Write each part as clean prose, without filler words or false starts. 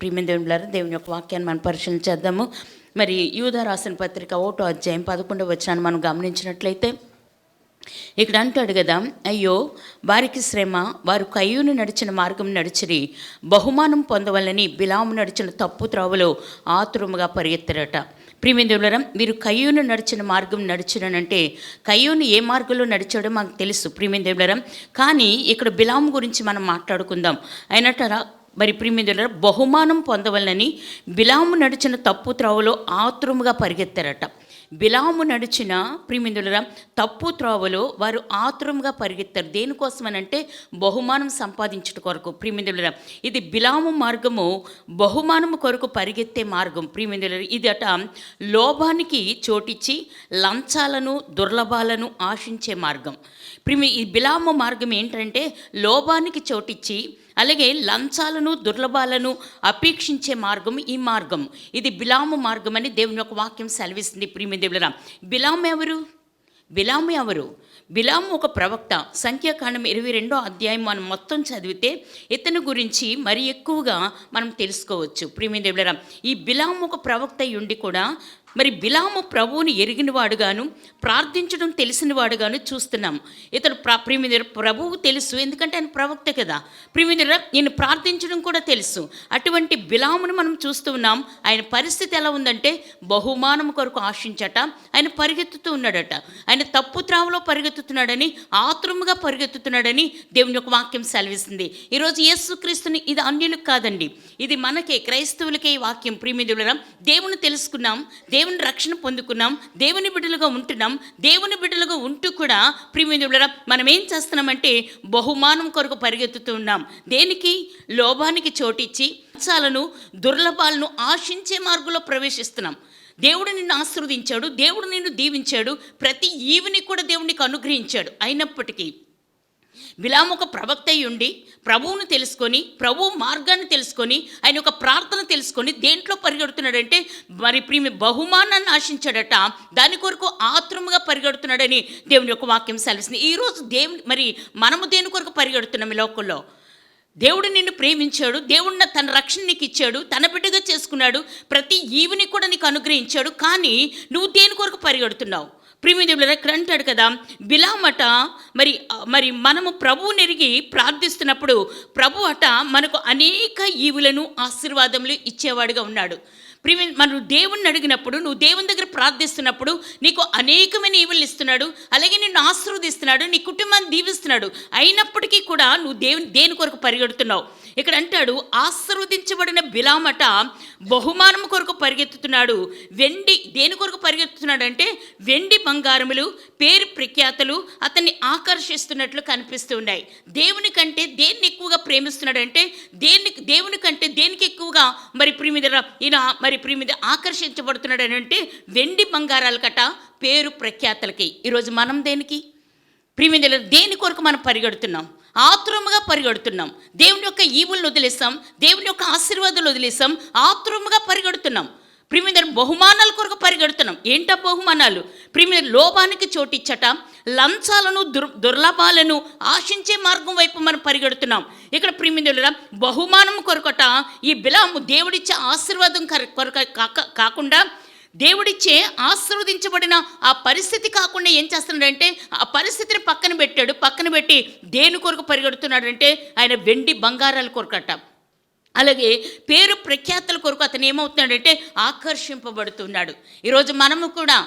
ప్రియమైన దేవుని యొక్క వాక్యాన్ని మనం పరిశీలన చేద్దాము. మరి యూదా రాసిన పత్రిక 1వ అధ్యాయం 11వ వచనాన్ని మనం గమనించినట్లయితే ఇక్కడ అంటాడు కదా, అయ్యో వారికి శ్రమ, వారు కయ్యూను నడిచిన మార్గం నడిచిరి, బహుమానం పొందవలని బిలాము నడిచిన తప్పు త్రోవలో ఆతురముగా పరిగెత్తరట. ప్రియమైన మీరు కయ్యూను నడిచిన మార్గం నడిచిరనంటే కయ్యూను ఏ మార్గంలో నడిచాడో మాకు తెలుసు ప్రియమైన. కానీ ఇక్కడ బిలాము గురించి మనం మాట్లాడుకుందాం. అయినట్టారా మరి ప్రియమైన బహుమానం పొందవలని బిలాము నడిచిన తప్పు త్రోవలో ఆతురముగా పరిగెత్తారట. బిలాము నడిచిన ప్రియమిందులరా తప్పు త్రోవలో వారు ఆతురంగా పరిగెత్తారు. దేనికోసమనంటే బహుమానం సంపాదించుట కొరకు. ప్రియమిందులరా ఇది బిలాము మార్గము, బహుమానము కొరకు పరిగెత్తే మార్గం. ప్రియమిందులరా ఇది అట లోభానికి చోటిచ్చి లంచాలను దుర్లభాలను ఆశించే మార్గం. ఈ బిలాము మార్గం ఏంటంటే లోభానికి చోటిచ్చి అలాగే లంచాలను దుర్లభాలను అపేక్షించే మార్గం ఈ మార్గం. ఇది బిలాము మార్గం అని దేవుని యొక్క వాక్యం సెలవిస్తుంది. ప్రియమిదేవులరా బిలాము ఎవరు? బిలాము ఒక ప్రవక్త. సంఖ్యాకాండం 22వ అధ్యాయం మనం మొత్తం చదివితే ఇతని గురించి మరి ఎక్కువగా మనం తెలుసుకోవచ్చు. ప్రియమిదేవులరా ఈ బిలాము ఒక ప్రవక్త ఉండి కూడా మరి బిలాము ప్రభువుని ఎరిగినవాడుగాను ప్రార్థించడం తెలిసినవాడుగాను చూస్తున్నాం. ఇతడు ప్రియమిదేవుల ప్రభువు తెలుసు, ఎందుకంటే ఆయన ప్రవక్త కదా. ప్రియమిదేవుల ఈయన ప్రార్థించడం కూడా తెలుసు. అటువంటి బిలామును మనం చూస్తూ ఉన్నాం. ఆయన పరిస్థితి ఎలా ఉందంటే బహుమానం కొరకు ఆశించట ఆయన పరిగెత్తుతూ ఉన్నాడట. ఆయన తప్పు త్రావలో పరిగెత్తుతున్నాడని, ఆతురముగా పరిగెత్తుతున్నాడని దేవుని యొక్క వాక్యం సెలవిస్తుంది. ఈరోజు యేసుక్రీస్తుని ఇది అన్యులకు కాదండి, ఇది మనకే క్రైస్తవులకే ఈ వాక్యం. ప్రియమిదేవుల దేవుని తెలుసుకున్నాం, దేవుని రక్షణ పొందుకున్నాం, దేవుని బిడ్డలుగా ఉంటున్నాం. దేవుని బిడ్డలుగా ఉంటూ కూడా ప్రియమిత్రులారా మనం ఏం చేస్తున్నామంటే బహుమానం కొరకు పరిగెత్తుతూ ఉన్నాం. దేనికి? లోభానికి చోటిచ్చి లంచాలను దుర్లభాలను ఆశించే మార్గంలో ప్రవేశిస్తున్నాం. దేవుడు నిన్ను ఆశీర్వదించాడు, దేవుడు నిన్ను దీవించాడు, ప్రతి ఈవిని కూడా దేవునికి అనుగ్రహించాడు. అయినప్పటికీ బిలాము ఒక ప్రవక్త అయి ఉండి ప్రభువును తెలుసుకొని, ప్రభు మార్గాన్ని తెలుసుకొని, ఆయన యొక్క ప్రార్థన తెలుసుకొని దేంట్లో పరిగెడుతున్నాడంటే మరి బహుమానాన్ని ఆశించాడట. దాని కొరకు ఆత్రముగా పరిగెడుతున్నాడని దేవుని యొక్క వాక్యం సెలవిస్తుంది. ఈరోజు మరి మనము దేని కొరకు పరిగెడుతున్నాం? ఈ లోకంలో దేవుడు నిన్ను ప్రేమించాడు, దేవుడిని తన రక్షణ నీకు ఇచ్చాడు, తన బిడ్డగా చేసుకున్నాడు, ప్రతి ఈవిని కూడా నీకు అనుగ్రహించాడు. కానీ నువ్వు దేని కొరకు పరిగెడుతున్నావు? ప్రియమిత్రులారా ఇక్కడ అంటాడు కదా, బిలామట మరి మనము ప్రభువుని ఎరిగి ప్రార్థిస్తున్నప్పుడు ప్రభు అట మనకు అనేక ఈవులను ఆశీర్వాదములు ఇచ్చేవాడుగా ఉన్నాడు. మనం దేవుణ్ణి అడిగినప్పుడు, నువ్వు దేవుని దగ్గర ప్రార్థిస్తున్నప్పుడు నీకు అనేకమైన ఈవులు ఇస్తున్నాడు, అలాగే నిన్ను ఆశీర్వదిస్తున్నాడు, నీ కుటుంబాన్ని దీవిస్తున్నాడు. అయినప్పటికీ కూడా నువ్వు దేని కొరకు పరిగెడుతున్నావు? ఇక్కడ అంటాడు ఆశీర్వదించబడిన బిలామట బహుమానం కొరకు పరిగెత్తుతున్నాడు. దేని కొరకు పరిగెత్తుతున్నాడు అంటే వెండి బంగారములు పేరు ప్రఖ్యాతలు అతన్ని ఆకర్షిస్తున్నట్లు కనిపిస్తూ ఉన్నాయి. దేవుని కంటే దేన్ని ఎక్కువగా ప్రేమిస్తున్నాడు అంటే దేవుని కంటే దేనికి ఎక్కువగా ప్రియమిద ఆకర్షించబడుతున్నాడు అని అంటే వెండి బంగారాల కట పేరు ప్రఖ్యాతలకి. ఈరోజు మనం దేనికి ప్రియమిద దేని కొరకు మనం పరిగెడుతున్నాం? ఆతురముగా పరిగెడుతున్నాం. దేవుని యొక్క ఈవులను వదిలేస్తాం, దేవుని యొక్క ఆశీర్వాదాలు వదిలేస్తాం, ఆతురముగా పరిగెడుతున్నాం. ప్రియమిద బహుమానాల కొరకు పరిగెడుతున్నాం. ఏంటా బహుమానాలు? ప్రియమిద లోభానికి చోటిచ్చట, లంచాలను దుర్లభాలను ఆశించే మార్గం వైపు మనం పరిగెడుతున్నాం. ఇక్కడ ప్రియమిద బహుమానం కొరకట ఈ బిలాము దేవుడిచ్చే ఆశీర్వాదం కాకుండా, దేవుడిచ్చే ఆశీర్వదించబడిన ఆ పరిస్థితి కాకుండా ఏం చేస్తున్నాడంటే ఆ పరిస్థితిని పక్కన పెట్టి దేని కొరకు పరిగెడుతున్నాడంటే ఆయన వెండి బంగారాల కొరకట, అలాగే పేరు ప్రఖ్యాతుల కొరకు అతను ఏమవుతున్నాడంటే ఆకర్షింపబడుతున్నాడు. ఈరోజు మనము కూడా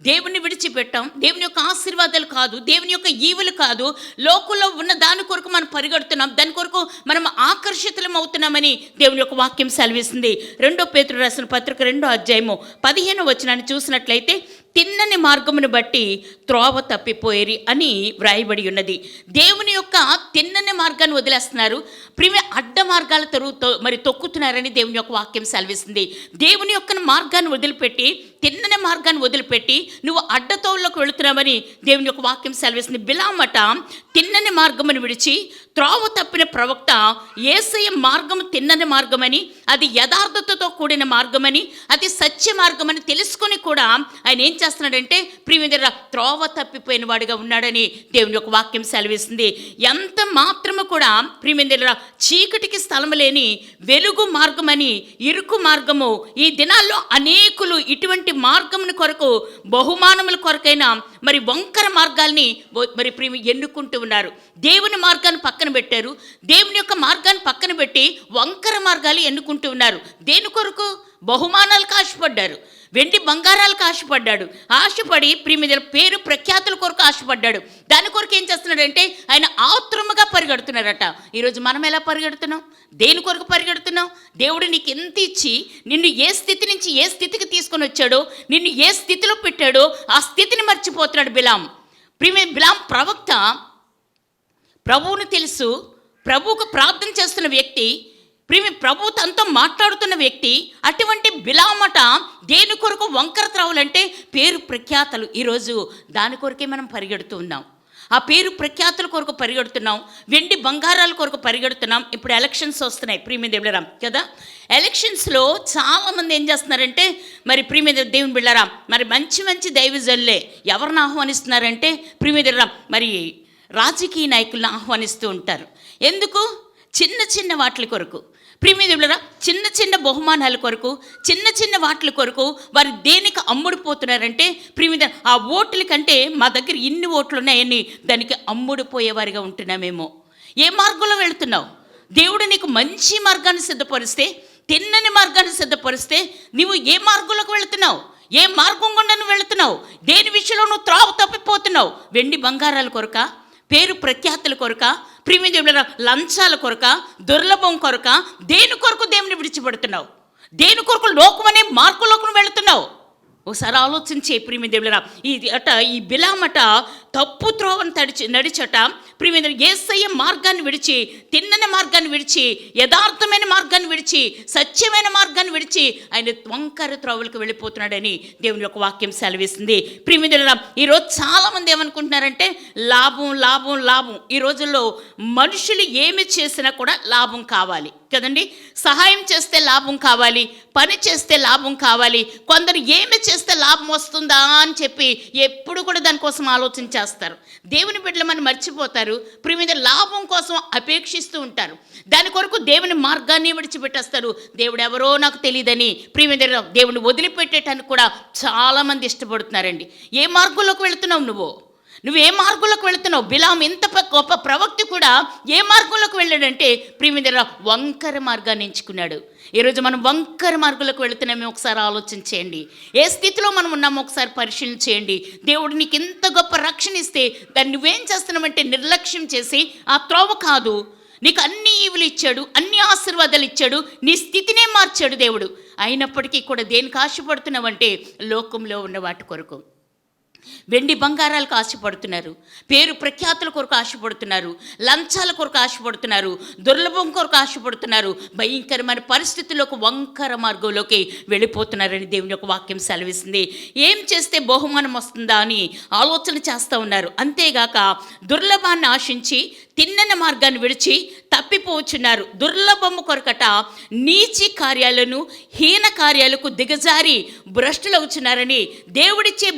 దేవుని విడిచిపెట్టాం. దేవుని యొక్క ఆశీర్వాదాలు కాదు, దేవుని యొక్క ఈవులు కాదు, లోకంలో ఉన్న దాని కొరకు మనం పరిగెడుతున్నాం, దాని కొరకు మనం ఆకర్షితులం అవుతున్నామని దేవుని యొక్క వాక్యం సెలవిస్తుంది. 2వ పేతురు రాసిన పత్రిక 2వ అధ్యాయము 15వ వచనాన్ని చూసినట్లయితే తిన్నని మార్గమును బట్టి త్రోవ తప్పిపోయేరి అని వ్రాయబడి ఉన్నది. దేవుని యొక్క తిన్నని మార్గాన్ని వదిలేస్తున్నారు, అడ్డ మార్గాల తొక్కుతున్నారని దేవుని యొక్క వాక్యం సెలవిస్తుంది. దేవుని యొక్క మార్గాన్ని వదిలిపెట్టి తిన్నని మార్గాన్ని వదిలిపెట్టి నువ్వు అడ్డతోళ్ళకు వెళుతున్నావని దేవుని యొక్క వాక్యం సెలవిస్తుంది. బిలామట తిన్నని మార్గమును విడిచి త్రోవ తప్పిన ప్రవక్త. యేసయ్య మార్గము తిన్నని మార్గమని, అది యథార్థతతో కూడిన మార్గమని, అది సత్య మార్గమని తెలుసుకొని కూడా ఆయన ఏం చేస్తున్నాడంటే ప్రియమైన త్రోవ తప్పిపోయిన వాడిగా ఉన్నాడని దేవుని యొక్క వాక్యం సెలవిస్తుంది. ఎంత మాత్రము కూడా ప్రియమైన చీకటికి స్థలం లేని వెలుగు మార్గమని, ఇరుకు మార్గము. ఈ దినాల్లో అనేకులు ఇటువంటి మార్గమును కొరకు, బహుమానముల కొరకైనా మరి వంకర మార్గాల్ని మరి ఎన్నుకుంటూ ఉన్నారు. దేవుని మార్గాన్ని పక్కన పెట్టారు, దేవుని యొక్క మార్గాన్ని పక్కన పెట్టి వంకర మార్గాలు ఎన్నుకుంటూ ఉన్నారు. దేని కొరకు? బహుమానాలకు ఆశపడ్డారు, వెండి బంగారాలకు ఆశపడి ప్రియమైన పేరు ప్రఖ్యాతుల కొరకు ఆశపడ్డాడు. దాని కొరకు ఏం చేస్తున్నాడంటే ఆయన ఆత్రముగా పరిగెడుతున్నారట. ఈరోజు మనం ఎలా పరిగెడుతున్నాం? దేని కొరకు పరిగెడుతున్నాం? దేవుడు నీకు ఎంత ఇచ్చి నిన్ను ఏ స్థితి నుంచి ఏ స్థితికి తీసుకొని వచ్చాడో, నిన్ను ఏ స్థితిలో పెట్టాడో ఆ స్థితిని మర్చిపోతున్నాడు బిలాం. బిలాం ప్రవక్త, ప్రభువును తెలుసు, ప్రభువుకు ప్రార్థన చేస్తున్న వ్యక్తి, ప్రభు తనతో మాట్లాడుతున్న వ్యక్తి. అటువంటి బిలామట దేని కొరకు వంకర త్రావులంటే పేరు ప్రఖ్యాతలు. ఈరోజు దాని కొరకే మనం పరిగెడుతూ ఉన్నాం. ఆ పేరు ప్రఖ్యాతుల కొరకు పరిగెడుతున్నాం, వెండి బంగారాల కొరకు పరిగెడుతున్నాం. ఇప్పుడు ఎలక్షన్స్ వస్తున్నాయి ప్రియమైన దేవుళ్ళరా కదా. ఎలక్షన్స్లో చాలామంది ఏం చేస్తున్నారంటే మరి ప్రియమైన దేవుని బిళ్ళరా, మరి మంచి మంచి దైవజనులే ఎవరిని ఆహ్వానిస్తున్నారంటే ప్రియమైన మరి రాజకీయ నాయకులను ఆహ్వానిస్తూ ఉంటారు. ఎందుకు? చిన్న చిన్న వాటి కొరకు, ప్రియమైన చిన్న చిన్న బహుమానాల కొరకు, చిన్న చిన్న వాటి కొరకు వారు దేనికి అమ్ముడుపోతున్నారంటే ప్రియమైన ఆ ఓట్ల కంటే మా దగ్గర ఇన్ని ఓట్లు ఉన్నాయని దానికి అమ్ముడుపోయేవారిగా ఉంటున్నామేమో. ఏ మార్గంలో వెళుతున్నావు? దేవుడు నీకు మంచి మార్గాన్ని సిద్ధపరిస్తే, తిన్నని మార్గాన్ని సిద్ధపరిస్తే నువ్వు ఏ మార్గంలోకి వెళుతున్నావు? ఏ మార్గం గుండా నువ్వు వెళుతున్నావు? దేని విషయంలో నువ్వు త్రావు తప్పిపోతున్నావు? వెండి బంగారాల కొరక, పేరు ప్రఖ్యాతుల కొరక, ప్రియమైన లంచాల కొరక, దుర్లభం కొరక, దేని కొరకు దేవుని విడిచిపెడుతున్నావు? దేని కొరకు లోకం అనే మార్గంలోకి వెళుతున్నావు? ఒకసారి ఆలోచించే ప్రియమైన దేవుళ్ళరా. ఈ బిలామట తప్పు త్రోవను నడిచట ప్రియమైన యేసయ్య మార్గాన్ని విడిచి, తిన్నని మార్గాన్ని విడిచి, యథార్థమైన మార్గాన్ని విడిచి, సత్యమైన మార్గాన్ని విడిచి ఆయన వంకర త్రోవలకు వెళ్ళిపోతున్నాడని దేవుని యొక్క వాక్యం సెలవిస్తుంది. ప్రియమైన దేవుళ్ళరా, ఈరోజు చాలామంది ఏమనుకుంటున్నారంటే లాభం లాభం లాభం. ఈ రోజుల్లో మనుషులు ఏమి చేసినా కూడా లాభం కావాలి కదండి. సహాయం చేస్తే లాభం కావాలి, పని చేస్తే లాభం కావాలి. కొందరు ఏమి చేస్తే లాభం వస్తుందా అని చెప్పి ఎప్పుడు కూడా దానికోసం ఆలోచించేస్తారు. దేవుని బిడ్డలమని మర్చిపోతారు. ప్రియమైన లాభం కోసం అపేక్షిస్తూ ఉంటారు. దాని కొరకు దేవుని మార్గాన్ని విడిచిపెట్టేస్తారు. దేవుడు ఎవరో నాకు తెలియదని ప్రియమైన దేవుని వదిలిపెట్టేటానికి కూడా చాలామంది ఇష్టపడుతున్నారండి. ఏ మార్గంలోకి వెళుతున్నావు నువ్వు ఏ మార్గంలోకి వెళుతున్నావు? బిలాం ఇంత గొప్ప ప్రవక్త కూడా ఏ మార్గంలోకి వెళ్ళాడంటే ప్రియమైన వంకర మార్గాన్ని ఎంచుకున్నాడు. ఈరోజు మనం వంకర మార్గంలోకి వెళుతున్నామో ఒకసారి ఆలోచించేయండి. ఏ స్థితిలో మనం ఉన్నామో ఒకసారి పరిశీలన చేయండి. దేవుడు నీకు ఇంత గొప్ప రక్షణ ఇస్తే దాన్ని నువ్వేం చేస్తున్నావంటే నిర్లక్ష్యం చేసి ఆ త్రోవ కాదు. నీకు అన్ని ఈవులు ఇచ్చాడు, అన్ని ఆశీర్వాదాలు ఇచ్చాడు, నీ స్థితినే మార్చాడు దేవుడు. అయినప్పటికీ కూడా దేనికి ఆశపడుతున్నావంటే లోకంలో ఉన్న వాటి కొరకు. వెండి బంగారాలకు ఆశపడుతున్నారు, పేరు ప్రఖ్యాతుల కొరకు ఆశపడుతున్నారు, లంచాల కొరకు ఆశపడుతున్నారు, దుర్లభం కొరకు ఆశపడుతున్నారు. భయంకరమైన పరిస్థితుల్లోకి వంకర మార్గంలోకి వెళ్ళిపోతున్నారని దేవుని యొక్క వాక్యం సెలవిస్తుంది. ఏం చేస్తే బహుమానం వస్తుందా అని ఆలోచన చేస్తూ ఉన్నారు. అంతేగాక దుర్లభాన్ని ఆశించి తిన్నని మార్గాన్ని విడిచి తప్పిపోచున్నారు. దుర్లభము కొరకట నీచి కార్యాలను, హీన కార్యాలకు దిగజారి భ్రష్టులవుచున్నారని దేవుడిచ్చే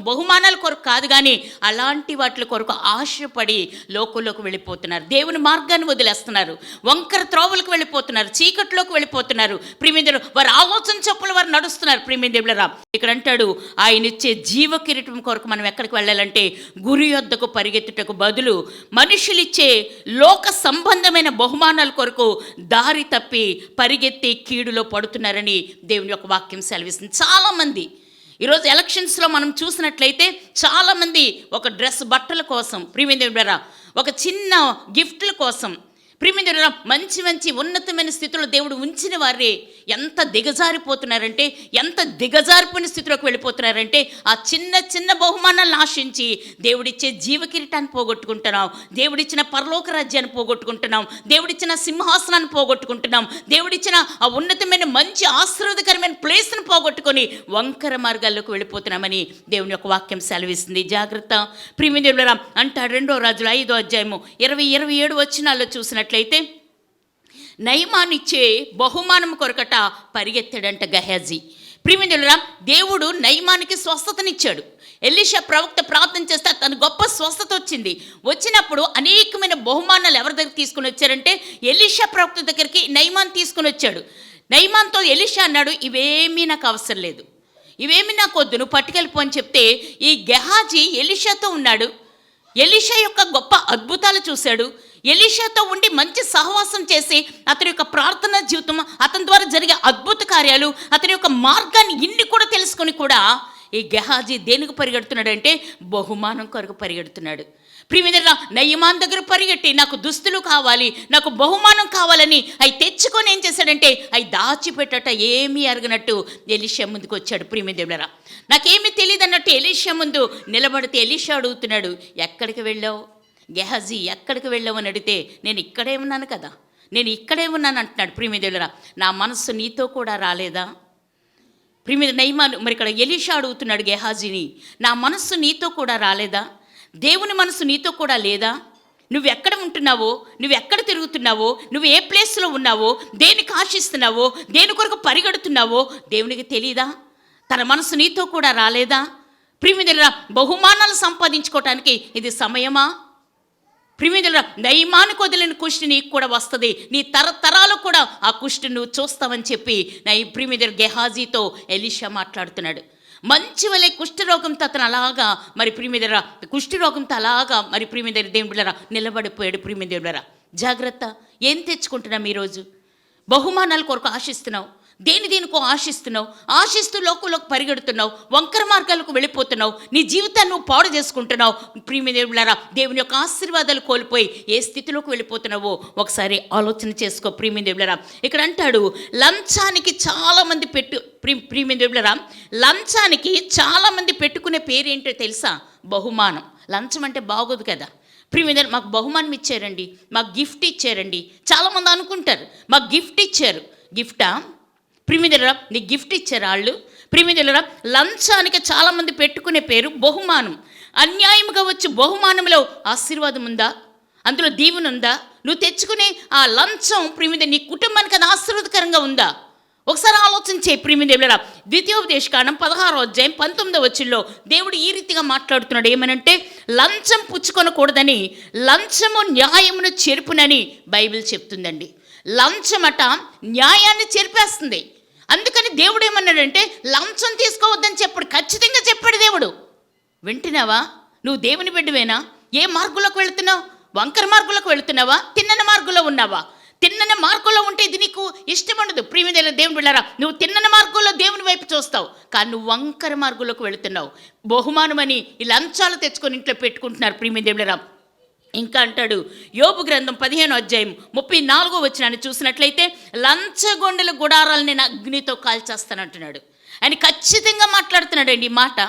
బహుమానాల కొరకు కాదు కానీ అలాంటి వాటి కొరకు ఆశపడి లోకంలోకి వెళ్ళిపోతున్నారు. దేవుని మార్గాన్ని వదిలేస్తున్నారు, వంకర త్రోవలకు వెళ్ళిపోతున్నారు, చీకట్లోకి వెళ్ళిపోతున్నారు. ప్రియమైన వారి ఆలోచన చొప్పున వారు నడుస్తున్నారు. ప్రియమైన దేవుళ్ళరా, ఇక్కడ అంటాడు ఆయన ఇచ్చే జీవ కిరీటం కొరకు మనం ఎక్కడికి వెళ్ళాలంటే గురి యొద్దకు పరిగెత్తుటకు బదులు మనుషులిచ్చే లోక సంబంధమైన బహుమానాల కొరకు దారి తప్పి పరిగెత్తి కీడులో పడుతున్నారని దేవుని యొక్క వాక్యం సెలవిస్తుంది. చాలామంది ఈరోజు ఎలక్షన్స్లో మనం చూసినట్లయితే చాలామంది ఒక డ్రెస్ బట్టల కోసం, ప్రియమైన ఒక చిన్న గిఫ్ట్ల కోసం, ప్రియమైన మంచి మంచి ఉన్నతమైన స్థితిలో దేవుడు ఉంచిన వారే ఎంత దిగజారిపోతున్నారంటే, ఎంత దిగజారిపోయిన స్థితిలోకి వెళ్ళిపోతున్నారంటే, ఆ చిన్న చిన్న బహుమానాలను ఆశించి దేవుడిచ్చే జీవ కిరీటాన్ని పోగొట్టుకుంటున్నాం, దేవుడిచ్చిన పరలోక రాజ్యాన్ని పోగొట్టుకుంటున్నాం, దేవుడిచ్చిన సింహాసనాన్ని పోగొట్టుకుంటున్నాం, దేవుడిచ్చిన ఆ ఉన్నతమైన మంచి ఆశీర్వాదకరమైన ప్లేస్ను పోగొట్టుకొని వంకర మార్గాల్లోకి వెళ్ళిపోతున్నామని దేవుని యొక్క వాక్యం సెలవిస్తుంది. జాగ్రత్త. ప్రియమైన అంటాడు 2 రాజుల 5వ అధ్యాయము 20-27 వచనాల్లో చూసినట్లయితే, నయమానిచ్చే బహుమానం కొరకట పరిగెత్తాడంట గెహాజీ. ప్రియమైన దేవుడు నయమానికి స్వస్థతనిచ్చాడు. ఎలీషా ప్రవక్త ప్రార్థన చేస్తే తన గొప్ప స్వస్థత వచ్చినప్పుడు అనేకమైన బహుమానాలు ఎవరి దగ్గర తీసుకుని వచ్చారంటే ఎలీషా ప్రవక్త దగ్గరికి నయమాన్ తీసుకుని వచ్చాడు. నయమాన్తో ఎలీషా అన్నాడు, ఇవేమీ నాకు అవసరం లేదు, ఇవేమీ నాకు వద్దు, నువ్వు పట్టుకెళ్ళిపో అని చెప్తే ఈ గెహాజీ ఎలీషాతో ఉన్నాడు. ఎలీషా యొక్క గొప్ప అద్భుతాలు చూశాడు. ఎలీషాతో ఉండి మంచి సహవాసం చేసి అతని యొక్క ప్రార్థనా జీవితం, అతని ద్వారా జరిగే అద్భుత కార్యాలు, అతని యొక్క మార్గాన్ని ఇన్ని కూడా తెలుసుకొని కూడా ఈ గెహాజీ దేనికి పరిగెడుతున్నాడంటే బహుమానం కొరకు పరిగెడుతున్నాడు. ప్రియమైన నయమాన్ దగ్గర పరిగెట్టి నాకు దుస్తులు కావాలి, నాకు బహుమానం కావాలని అవి తెచ్చుకొని ఏం చేశాడంటే అవి దాచిపెట్టట ఏమీ అరగనట్టు ఎలీషా ముందుకు వచ్చాడు. ప్రియమైన నాకేమీ తెలియదు అన్నట్టు ఎలీషా ముందు నిలబడితే ఎలీషా అడుగుతున్నాడు, ఎక్కడికి వెళ్ళావు గెహాజీ, ఎక్కడికి వెళ్ళావు అని అడిగితే నేను ఇక్కడే ఉన్నాను కదా, నేను ఇక్కడే ఉన్నాను అంటున్నాడు. ప్రియమైన నా మనస్సు నీతో కూడా రాలేదా? ప్రియమైన నయమాను మరి ఇక్కడ ఎలీషా అడుగుతున్నాడు గెహాజీని, నా మనస్సు నీతో కూడా రాలేదా? దేవుని మనసు నీతో కూడా లేదా? నువ్వు ఎక్కడ ఉంటున్నావో, నువ్వు ఎక్కడ తిరుగుతున్నావో, నువ్వు ఏ ప్లేస్లో ఉన్నావో, దేనికి ఆశిస్తున్నావో, దేని కొరకు పరిగెడుతున్నావో దేవునికి తెలియదా? తన మనసు నీతో కూడా రాలేదా? ప్రియమైన బహుమానాలు సంపాదించుకోవటానికి ఇది సమయమా? ప్రియమైన నయమానికి వదిలిన కుష్టి నీకు కూడా వస్తుంది, నీ తరతరాలు కూడా ఆ కుష్టి నువ్వు చూస్తావని చెప్పి ప్రియమైన గెహాజీతో ఎలీషా మాట్లాడుతున్నాడు. మంచి వలె కుష్ఠరోగంతో అతను అలాగా మరి ప్రియమైన కుష్ఠరోగంతో అలాగా మరి ప్రియమైన దేవుళ్ళరా నిలబడిపోయాడు. ప్రియమైన దేవుళ్ళరా జాగ్రత్త. ఏం తెచ్చుకుంటున్నాం ఈరోజు? బహుమానాల కొరకు ఆశిస్తున్నావు, దేనికో ఆశిస్తున్నావు, ఆశిస్తూ లోకంలోకి పరిగెడుతున్నావు, వంకర మార్గాలకు వెళ్ళిపోతున్నావు, నీ జీవితాన్ని నువ్వు పాడు చేసుకుంటున్నావు. ప్రియమైన దేవుళ్ళరా దేవుని యొక్క ఆశీర్వాదాలు కోల్పోయి ఏ స్థితిలోకి వెళ్ళిపోతున్నావో ఒకసారి ఆలోచన చేసుకో. ప్రియమైన దేవుళ్ళరా ఇక్కడ అంటాడు, లంచానికి చాలామంది ప్రియమైన దేవుళ్ళరా లంచానికి చాలామంది పెట్టుకునే పేరేంటో తెలుసా? బహుమానం. లంచం అంటే బాగోదు కదా. ప్రియమైన మాకు బహుమానం ఇచ్చారండి, మాకు గిఫ్ట్ ఇచ్చారండి. చాలామంది అనుకుంటారు మాకు గిఫ్ట్ ఇచ్చారు. గిఫ్టా? ప్రియమైన నీకు గిఫ్ట్ ఇచ్చారు వాళ్ళు. ప్రియమైన లంచానికి చాలామంది పెట్టుకునే పేరు బహుమానం. అన్యాయంగా వచ్చే బహుమానంలో ఆశీర్వాదం ఉందా? అందులో దీవెన ఉందా? నువ్వు తెచ్చుకునే ఆ లంచం ప్రియమైన నీ కుటుంబానికి అది ఆశీర్వాదకరంగా ఉందా? ఒకసారి ఆలోచించే. ప్రియమైన ద్వితీయోపదేశకాండం 16వ అధ్యాయం 19వ వచనంలో దేవుడు ఈ రీతిగా మాట్లాడుతున్నాడు. ఏమనంటే లంచం పుచ్చుకొనకూడదని, లంచము న్యాయమును చెరుపునని బైబిల్ చెప్తుందండి. లంచమట న్యాయాన్ని చెరిపేస్తుంది. అందుకని దేవుడు ఏమన్నాడంటే లంచం తీసుకోవద్దని చెప్పాడు, ఖచ్చితంగా చెప్పాడు దేవుడు. వింటున్నావా? నువ్వు దేవుని బిడ్డవేనా? ఏ మార్గంలోకి వెళుతున్నావు? వంకర మార్గంలోకి వెళుతున్నావా? తిన్నని మార్గంలో ఉన్నావా? తిన్నని మార్గంలో ఉంటే ఇది నీకు ఇష్టం ఉండదు. ప్రియమైన దేవుని బిడ్డలారా నువ్వు తిన్నని మార్గంలో దేవుని వైపు చూస్తావు, కానీ నువ్వు వంకర మార్గంలోకి వెళుతున్నావు. బహుమానమని ఈ లంచాలు తెచ్చుకొని ఇంట్లో పెట్టుకుంటున్నారు. ప్రియమైన దేవుని బిడ్డలారా ఇంకా అంటాడు యోబు గ్రంథం 15వ అధ్యాయం 34వ వచనాన్ని చూసినట్లయితే, లంచగొండల గుడారాలు నేను అగ్నితో కాల్చేస్తానంటున్నాడు. ఆయన ఖచ్చితంగా మాట్లాడుతున్నాడండి ఈ మాట.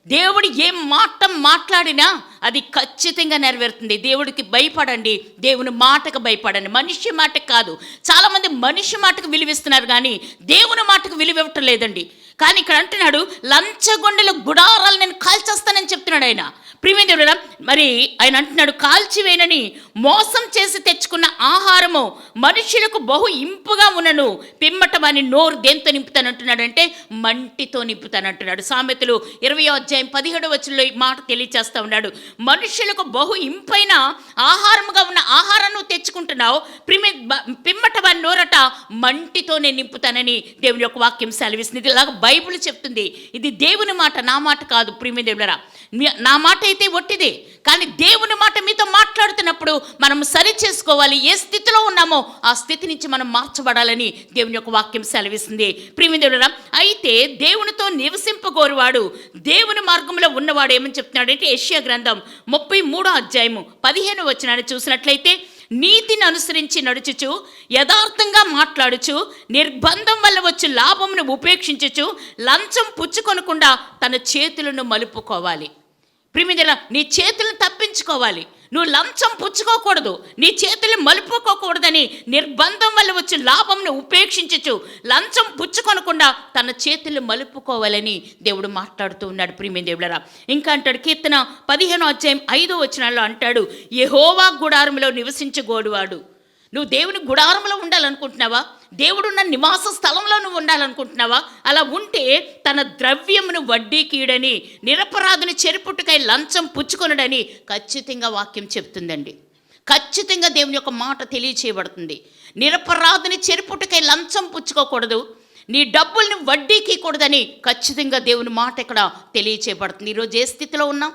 దేవుడు ఏ మాట మాట్లాడినా అది ఖచ్చితంగా నెరవేరుతుంది. దేవుడికి భయపడండి, దేవుని మాటకు భయపడండి, మనిషి మాటకు కాదు. చాలామంది మనిషి మాటకు విలువిస్తున్నారు కానీ దేవుని మాటకు విలువివ్వటం లేదండి. కానీ ఇక్కడ అంటున్నాడు లంచగొండల గుడారాలు నేను కాల్చేస్తానని చెప్తున్నాడు ఆయన. ప్రియమైన మరి ఆయన అంటున్నాడు, కాల్చివేనని మోసం చేసి తెచ్చుకున్న ఆహారము మనుషులకు బహు ఇంపుగా ఉన్నను, పిమ్మట వాని నోరు దేంతో నింపుతానంటున్నాడంటే మంటితో నింపుతానంటున్నాడు. సామెతలు 20వ అధ్యాయం 17వ వచనంలో ఈ మాట తెలియచేస్తూ ఉన్నాడు. మనుషులకు బహు ఇంపైన ఆహారముగా ఉన్న ఆహారాన్ని తెచ్చుకుంటున్నావు, పిమ్మట వాని నోరట మంటితోనే నింపుతానని దేవుని యొక్క వాక్యం సెలవిస్తుంది. ఇది ఇలాగ బైబిల్ చెప్తుంది. ఇది దేవుని మాట, నా మాట కాదు. ప్రియమైన దేవులరా నా మాట అయితే ఒట్టిదే, కానీ దేవుని మాట మీతో మాట్లాడుతున్నప్పుడు మనం సరి చేసుకోవాలి. ఏ స్థితిలో ఉన్నామో ఆ స్థితి నుంచి మనం మార్చబడాలని దేవుని యొక్క వాక్యం సెలవిస్తుంది. ప్రియమైన దేవులరా అయితే దేవునితో నివసింపగోరువాడు దేవుని మార్గంలో ఉన్నవాడు ఏమని చెప్తున్నాడు అంటే యెషయా గ్రంథం 33వ అధ్యాయము 15వ వచనాన్ని చూసినట్లయితే, నీతిని అనుసరించి నడుచుచు, యథార్థంగా మాట్లాడుచు, నిర్బంధం వల్ల వచ్చి లాభమును ఉపేక్షించుచు, లంచం పుచ్చుకొనకుండా తన చేతులను మలుపుకోవాలి. ప్రియమైన నీ చేతులను తప్పించుకోవాలి. నువ్వు లంచం పుచ్చుకోకూడదు, నీ చేతులు మలుపుకోకూడదని నిర్బంధం వల్ల వచ్చి లాభంను ఉపేక్షించచ్చు, లంచం పుచ్చుకొనకుండా తన చేతులు మలుపుకోవాలని దేవుడు మాట్లాడుతూ ఉన్నాడు. ప్రియమైన దేవుడరా, ఇంకా అంటాడు కీర్తన 15:5 అంటాడు, యెహోవా గుడారంలో నివసించగోడువాడు. నువ్వు దేవుని గుడారంలో ఉండాలనుకుంటున్నావా? దేవుడున్న నివాస స్థలంలో నువ్వు ఉండాలనుకుంటున్నావా? అలా ఉంటే తన ద్రవ్యమును వడ్డీకీడని, నిరపరాధుని చెరుపుట్టుకై లంచం పుచ్చుకొనడని ఖచ్చితంగా వాక్యం చెప్తుందండి. ఖచ్చితంగా దేవుని యొక్క మాట తెలియచేయబడుతుంది. నిరపరాధుని చెరుపుట్టుకై లంచం పుచ్చుకోకూడదు, నీ డబ్బుల్ని వడ్డీకీయకూడదని ఖచ్చితంగా దేవుని మాట ఇక్కడ తెలియచేయబడుతుంది. ఈరోజు ఏ స్థితిలో ఉన్నాం?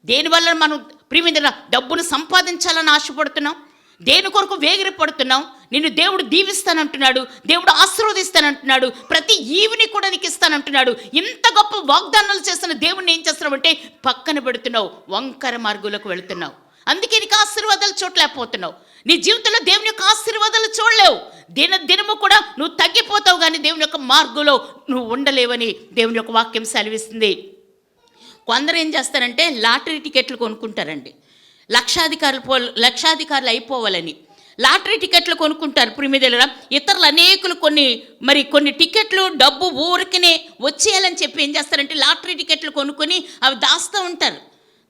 దేనివల్ల మనం ప్రియమైన డబ్బును సంపాదించాలని ఆశపడుతున్నాం? దేని కొరకు వేగిరి పడుతున్నాం? నిన్ను దేవుడు దీవిస్తానంటున్నాడు, దేవుడు ఆశీర్వదిస్తానంటున్నాడు, ప్రతి ఈవిని కూడా నీకు ఇస్తానంటున్నాడు. ఇంత గొప్ప వాగ్దానాలు చేస్తున్న దేవుడిని ఏం చేస్తున్నావు అంటే పక్కన పెడుతున్నావు, వంకర మార్గులకు వెళుతున్నావు. అందుకే నీకు ఆశీర్వాదాలు చూడలేకపోతున్నావు. నీ జీవితంలో దేవుని యొక్క ఆశీర్వాదాలు చూడలేవు. దినము కూడా నువ్వు తగ్గిపోతావు, కానీ దేవుని యొక్క మార్గంలో నువ్వు ఉండలేవని దేవుని యొక్క వాక్యం సెలవిస్తుంది. కొందరు ఏం చేస్తారంటే లాటరీ టికెట్లు కొనుక్కుంటారండి. లక్షాధికారులు అయిపోవాలని లాటరీ టికెట్లు కొనుక్కుంటారు. ప్రిమిదెలరా, ఇతరులు అనేకులు కొన్ని టికెట్లు డబ్బు ఊరికనే వచ్చేయాలని చెప్పి ఏం చేస్తారంటే లాటరీ టికెట్లు కొనుక్కొని అవి దాస్తూ ఉంటారు.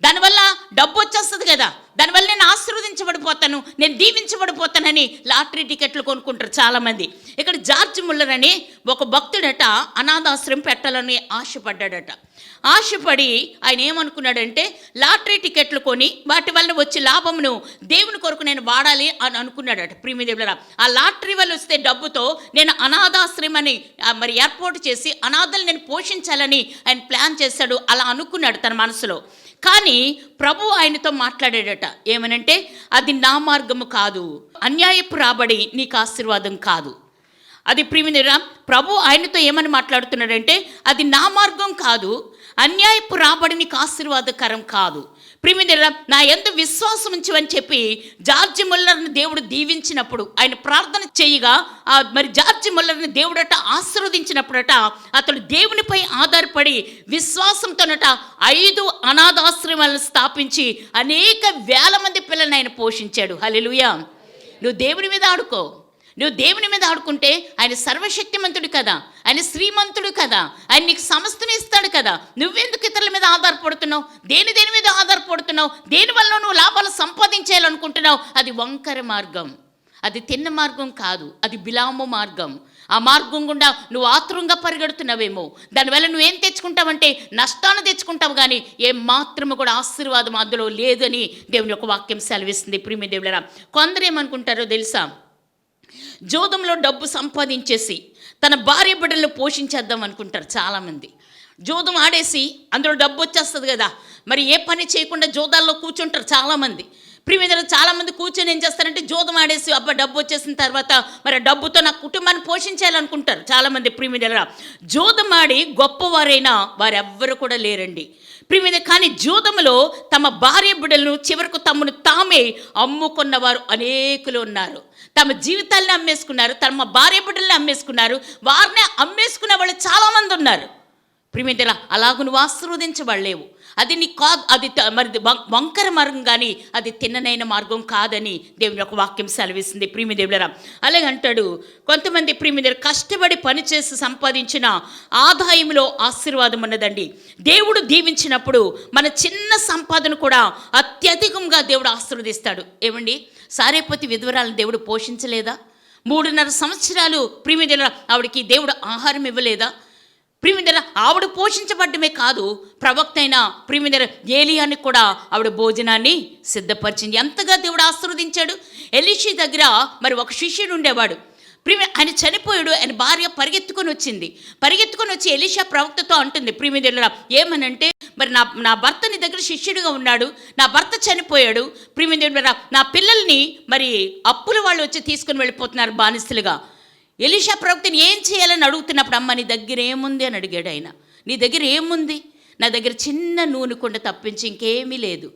దానివల్ల డబ్బు వచ్చేస్తుంది కదా, దానివల్ల నేను ఆశీర్వదించబడిపోతాను, నేను దీవించబడిపోతానని లాటరీ టికెట్లు కొనుక్కుంటారు చాలామంది. ఇక్కడ జార్జ్ ముల్లర్ అని ఒక భక్తుడట అనాథాశ్రయం పెట్టాలని ఆశపడ్డాడట. ఆశపడి ఆయన ఏమనుకున్నాడంటే లాటరీ టికెట్లు కొని వాటి వల్ల వచ్చే లాభమును దేవుని కొరకు నేను వాడాలి అని అనుకున్నాడట. ప్రియదేవులారా, ఆ లాటరీ వల్ల వస్తే డబ్బుతో నేను అనాథాశ్రయం అని ఏర్పాటు చేసి అనాథలు నేను పోషించాలని ఆయన ప్లాన్ చేశాడు. అలా అనుకున్నాడు తన మనసులో. కానీ ప్రభు ఆయనతో మాట్లాడాడట. ఏమనంటే అది నా మార్గము కాదు, అన్యాయపు రాబడి నీకు ఆశీర్వాదం కాదు. అది ప్రియమైన ప్రభు ఆయనతో ఏమని మాట్లాడుతున్నాడంటే అది నా మార్గం కాదు, అన్యాయపు రాబడి నీకు ఆశీర్వాదకరం కాదు. ప్రియమైన నా యందు విశ్వాసం ఉంచమని చెప్పి జార్జ్ ముల్లర్ని దేవుడు దీవించినప్పుడు, ఆయన ప్రార్థన చేయగా జార్జ్ ముల్లర్ని దేవుడట ఆశీర్వదించినప్పుడట అతడు దేవునిపై ఆధారపడి విశ్వాసంతోనట 5 అనాథాశ్రమాలను స్థాపించి అనేక వేల మంది పిల్లల్ని ఆయన పోషించాడు. హల్లెలూయా. నువ్వు దేవుని మీద ఆడుకో. నువ్వు దేవుని మీద ఆడుకుంటే ఆయన సర్వశక్తిమంతుడు కదా, ఆయన శ్రీమంతుడు కదా, ఆయన నీకు సమస్తం ఇస్తాడు కదా. నువ్వెందుకు ఇతరుల మీద ఆధారపడుతున్నావు? దేని మీద ఆధారపడుతున్నావు? దేనివల్ల నువ్వు లాభాలు సంపాదించాలనుకుంటున్నావు? అది వంకర మార్గం, అది తిన్న మార్గం కాదు, అది బిలాము మార్గం. ఆ మార్గం గుండా నువ్వు ఆతురంగా పరిగెడుతున్నావేమో, దానివల్ల నువ్వేం తెచ్చుకుంటావంటే నష్టాన్ని తెచ్చుకుంటావు, కానీ ఏం మాత్రము కూడా ఆశీర్వాదం అందులో లేదని దేవుని యొక్క వాక్యం సెలవిస్తుంది. ప్రియమైన దేవులారా, కొందరు ఏమనుకుంటారో తెలుసా? జోదంలో డబ్బు సంపాదించేసి తన భార్య బిడ్డలను పోషించేద్దాం అనుకుంటారు చాలామంది. జోదం ఆడేసి అందులో డబ్బు వచ్చేస్తుంది కదా, మరి ఏ పని చేయకుండా జోదాల్లో కూర్చుంటారు చాలామంది. ప్రియమైన చాలామంది కూర్చొని ఏం చేస్తారంటే జోదం ఆడేసి డబ్బు వచ్చేసిన తర్వాత మరి ఆ డబ్బుతో నా కుటుంబాన్ని పోషించాలనుకుంటారు చాలామంది. ప్రియమైన జోదం ఆడి గొప్పవారైనా వారెవ్వరు కూడా లేరండి ప్రియమైన. కానీ జూదములో తమ భార్య బిడ్డలను చివరకు తమను తామే అమ్ముకున్నవారు అనేకులు ఉన్నారు. తమ జీవితాలను అమ్మేసుకున్నారు, తమ భార్య బిడ్డల్ని అమ్మేసుకున్నారు, వారిని అమ్మేసుకునే వాళ్ళు చాలామంది ఉన్నారు. ప్రియమైన అలాగ నువ్వు ఆశీర్వదించబడలేవు. అది నీ కాదు, అది మరి వంకర మార్గం, కానీ అది తిన్ననైన మార్గం కాదని దేవుని యొక్క వాక్యం సెలవిస్తుంది. ప్రియదేవులరా, అలాగే అంటాడు కొంతమంది ప్రియదేవులు కష్టపడి పనిచేసి సంపాదించిన ఆదాయంలో ఆశీర్వాదం ఉన్నదండి. దేవుడు దీవించినప్పుడు మన చిన్న సంపాదన కూడా అత్యధికంగా దేవుడు ఆశీర్వదిస్తాడు. ఏమండి, సారేపతి విధవరాలను దేవుడు పోషించలేదా? 3.5 సంవత్సరాలు ప్రియదేవులరా ఆవిడకి దేవుడు ఆహారం ఇవ్వలేదా? ప్రియమైన ఆవిడ పోషించబడ్డమే కాదు, ప్రవక్త అయిన ప్రియమైన ఏలియాని కూడా ఆవిడ భోజనాన్ని సిద్ధపరిచింది. ఎంతగా దేవుడు ఆశీర్వదించాడు. ఎలీషా దగ్గర మరి ఒక శిష్యుడు ఉండేవాడు. ఆయన చనిపోయాడు. ఆయన భార్య పరిగెత్తుకొని వచ్చి ఎలీషా ప్రవక్తతో అంటుంది, ప్రియమైన ఏమనంటే మరి నా భర్త నీ దగ్గర శిష్యుడిగా ఉన్నాడు, నా భర్త చనిపోయాడు, ప్రియమైన నా పిల్లల్ని మరి అప్పుల వాళ్ళు వచ్చి తీసుకుని వెళ్ళిపోతున్నారు బానిసలుగా. ఎలీషా ప్రవక్తని ఏం చేయాలని అడుగుతున్నప్పుడు, అమ్మ నీ దగ్గర ఏముంది అని అడిగాడు ఆయన. నీ దగ్గర ఏముంది? నా దగ్గర చిన్న నూనె కుండ తప్పించి ఇంకేమీ లేదు.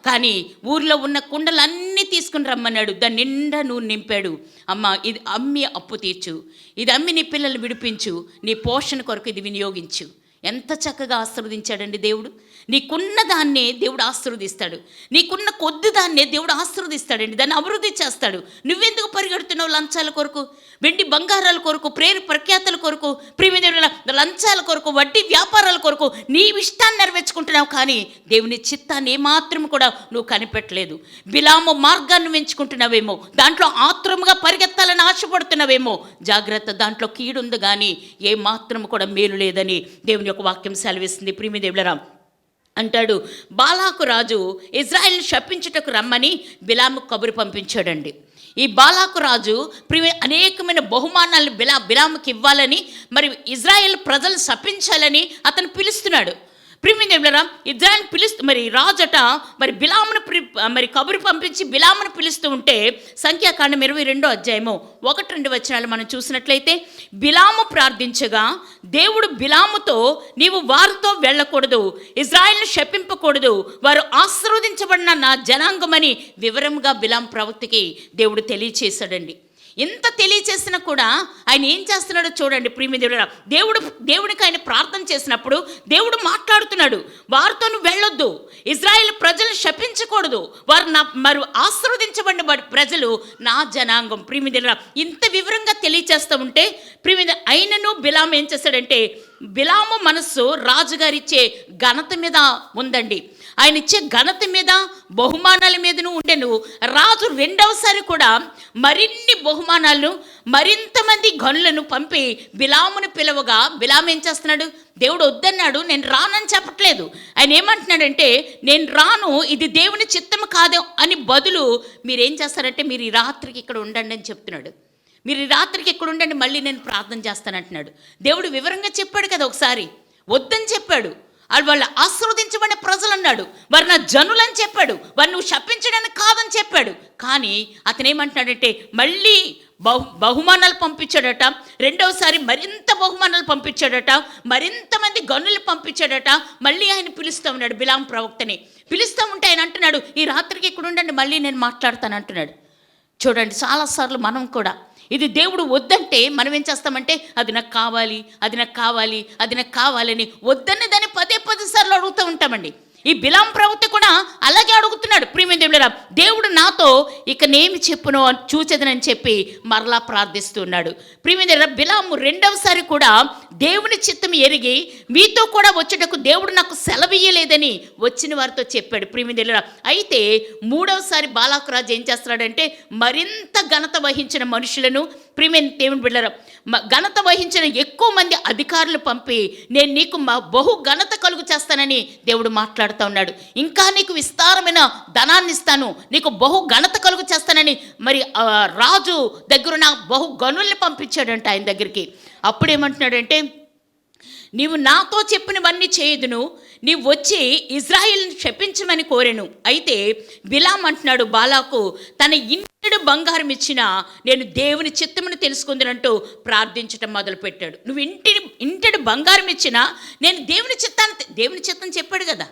కానీ ఊర్లో ఉన్న కుండలన్నీ తీసుకుని రమ్మన్నాడు. దాని నిండా నూనె నింపాడు. అమ్మ, ఇది అమ్మి అప్పు తీర్చు, ఇది అమ్మి నీ పిల్లల్ని విడిపించు, నీ పోషణ కొరకు ఇది వినియోగించు. ఎంత చక్కగా ఆశీర్వదించాడండి దేవుడు. నీకున్న దాన్నే దేవుడు ఆశీర్వదిస్తాడు. నీకున్న కొద్ది దాన్నే దేవుడు ఆశీర్వదిస్తాడండి. దాన్ని అభివృద్ధి చేస్తాడు. నువ్వెందుకు పరిగెడుతున్నావు లంచాల కొరకు, వెండి బంగారాల కొరకు, ప్రేరు ప్రఖ్యాతల కొరకు, ప్రియమైన లంచాల కొరకు, వడ్డీ వ్యాపారాల కొరకు నీ ఇష్టాన్ని నెరవేర్చుకుంటున్నావు. కానీ దేవుని చిత్తాన్ని ఏమాత్రం కూడా నువ్వు కనిపెట్టలేదు. బిలాము మార్గాన్ని ఎంచుకుంటున్నావేమో, దాంట్లో ఆత్రముగా పరిగెత్తాలని ఆశపడుతున్నావేమో. జాగ్రత్త, దాంట్లో కీడుంది కానీ ఏమాత్రం కూడా మేలు లేదని దేవుని యొక్క వాక్యం సెలవిస్తుంది. ప్రియదేవులరా అంటాడు, బాలాకు రాజు ఇజ్రాయెల్ని శపించుటకు రమ్మని బిలాము కబురు పంపించాడండి. ఈ బాలాకు రాజు అనేకమైన బహుమానాలను బిలాముకి ఇవ్వాలని, మరి ఇజ్రాయెల్ ప్రజలు శపించాలని అతను పిలుస్తున్నాడు. ప్రియదేవులరా, ఇజ్రాయెల్ మరి రాజట మరి బిలామును మరి కబురు పంపించి బిలామును పిలుస్తూ ఉంటే, సంఖ్యాకాండం 22వ అధ్యాయము 1-2 వచనాలు మనం చూసినట్లయితే, బిలాము ప్రార్థించగా దేవుడు బిలాముతో, నీవు వారితో వెళ్ళకూడదు, ఇజ్రాయెల్ను శపింపకూడదు, వారు ఆశీర్వదించబడిన నా జనాంగమని వివరంగా బిలాము ప్రవక్తకి దేవుడు తెలియచేశాడండి. ఎంత తెలియచేసినా కూడా ఆయన ఏం చేస్తున్నాడో చూడండి. ప్రియదేవుడా, దేవుడికి ఆయన ప్రార్థన చేసినప్పుడు దేవుడు మాట్లాడుతున్నాడు. వారితో నువ్వు వెళ్ళొద్దు, ఇజ్రాయెల్ ప్రజలు శపించకూడదు, వారు ఆశీర్వదించబడిన ప్రజలు నా జనాంగం. ప్రియదేవుడా, ఇంత వివరంగా తెలియచేస్తూ ఉంటే అయినను బిలాము ఏం చేశాడంటే, బిలాము మనస్సు రాజుగారిచ్చే ఘనత మీద ఉందండి. ఆయన ఇచ్చే ఘనత మీద, బహుమానాల మీదను ఉండెను. రాజు రెండవసారి కూడా మరిన్ని బహుమానాలను, మరింతమంది గనులను పంపి బిలామును పిలవగా బిలాము ఏం చేస్తున్నాడు? దేవుడు వద్దన్నాడు, నేను రానని చెప్పట్లేదు. ఆయన ఏమంటున్నాడంటే, నేను రాను, ఇది దేవుని చిత్తము కాదు అని బదులు మీరేం చేస్తారంటే, మీరు ఈ రాత్రికి ఇక్కడ ఉండండి అని చెప్తున్నాడు. మీరు ఈ రాత్రికి ఇక్కడ ఉండండి, మళ్ళీ నేను ప్రార్థన చేస్తానంటున్నాడు. దేవుడు వివరంగా చెప్పాడు కదా, ఒకసారి వద్దని చెప్పాడు. వాళ్ళు ఆశీర్వదించబడిన ప్రజలు అన్నాడు, వారు నా జనులని చెప్పాడు, వారు నువ్వు శపించడానికి కాదని చెప్పాడు. కానీ అతను ఏమంటున్నాడంటే, మళ్ళీ బహుమానాలు పంపించాడట. రెండవసారి మరింత బహుమానాలు పంపించాడట, మరింతమంది గనులు పంపించాడట. మళ్ళీ ఆయన పిలుస్తూ ఉన్నాడు, బిలాము ప్రవక్తని పిలుస్తూ ఉంటే ఆయన అంటున్నాడు, ఈ రాత్రికి ఇక్కడ ఉండండి, మళ్ళీ నేను మాట్లాడతాను అంటున్నాడు. చూడండి, చాలాసార్లు మనం కూడా ఇది దేవుడు వద్దంటే మనం ఏం చేస్తామంటే, అది నాకు కావాలి, అది నాకు కావాలి, అది నాకు కావాలని వద్దని దాన్ని 10 సార్లు అడుగుతూ ఉంటామండి. ఈ బిలాము ప్రవక్త కూడా అలాగే అడుగుతున్నాడు. ప్రియదేవులారా, దేవుడు నాతో ఇక నేమి చెప్పునో చూచెదనని చెప్పి మరలా ప్రార్థిస్తున్నాడు. ప్రియదేవులారా, బిలాము రెండవసారి కూడా దేవుని చిత్తం ఎరిగి మీతో కూడా వచ్చేటకు దేవుడు నాకు సెలవియ్యలేదని వచ్చిన వారితో చెప్పాడు. ప్రియదేవులారా, అయితే మూడవసారి బాలాకు రాజు ఏం చేస్తున్నాడంటే, మరింత ఘనత వహించిన మనుషులను, దేవుని బిడ్డలారా, ఘనత వహించిన ఎక్కువ మంది అధికారులు పంపి నేను నీకు బహు ఘనత కలుగు చేస్తానని దేవుడు మాట్లాడుతూ ఉన్నాడు. ఇంకా నీకు విస్తారమైన ధనాన్ని ఇస్తాను, నీకు బహు ఘనత కలుగు చేస్తానని మరి రాజు దగ్గరున్న బహు గనుల్ని పంపించాడంట ఆయన దగ్గరికి. అప్పుడేమంటున్నాడంటే, నీవు నాతో చెప్పినవన్నీ చేయదును, నీవు వచ్చి ఇజ్రాయిల్ని శపించమని కోరెను. అయితే బిలాము అంటున్నాడు, బాలాకు తన ఇంటి బంగారం ఇచ్చినా నేను దేవుని చిత్తమును తెలుసుకుందనంటూ ప్రార్థించటం మొదలుపెట్టాడు. నువ్వు ఇంటి బంగారం ఇచ్చినా నేను దేవుని చిత్తం చెప్పాడు కదా,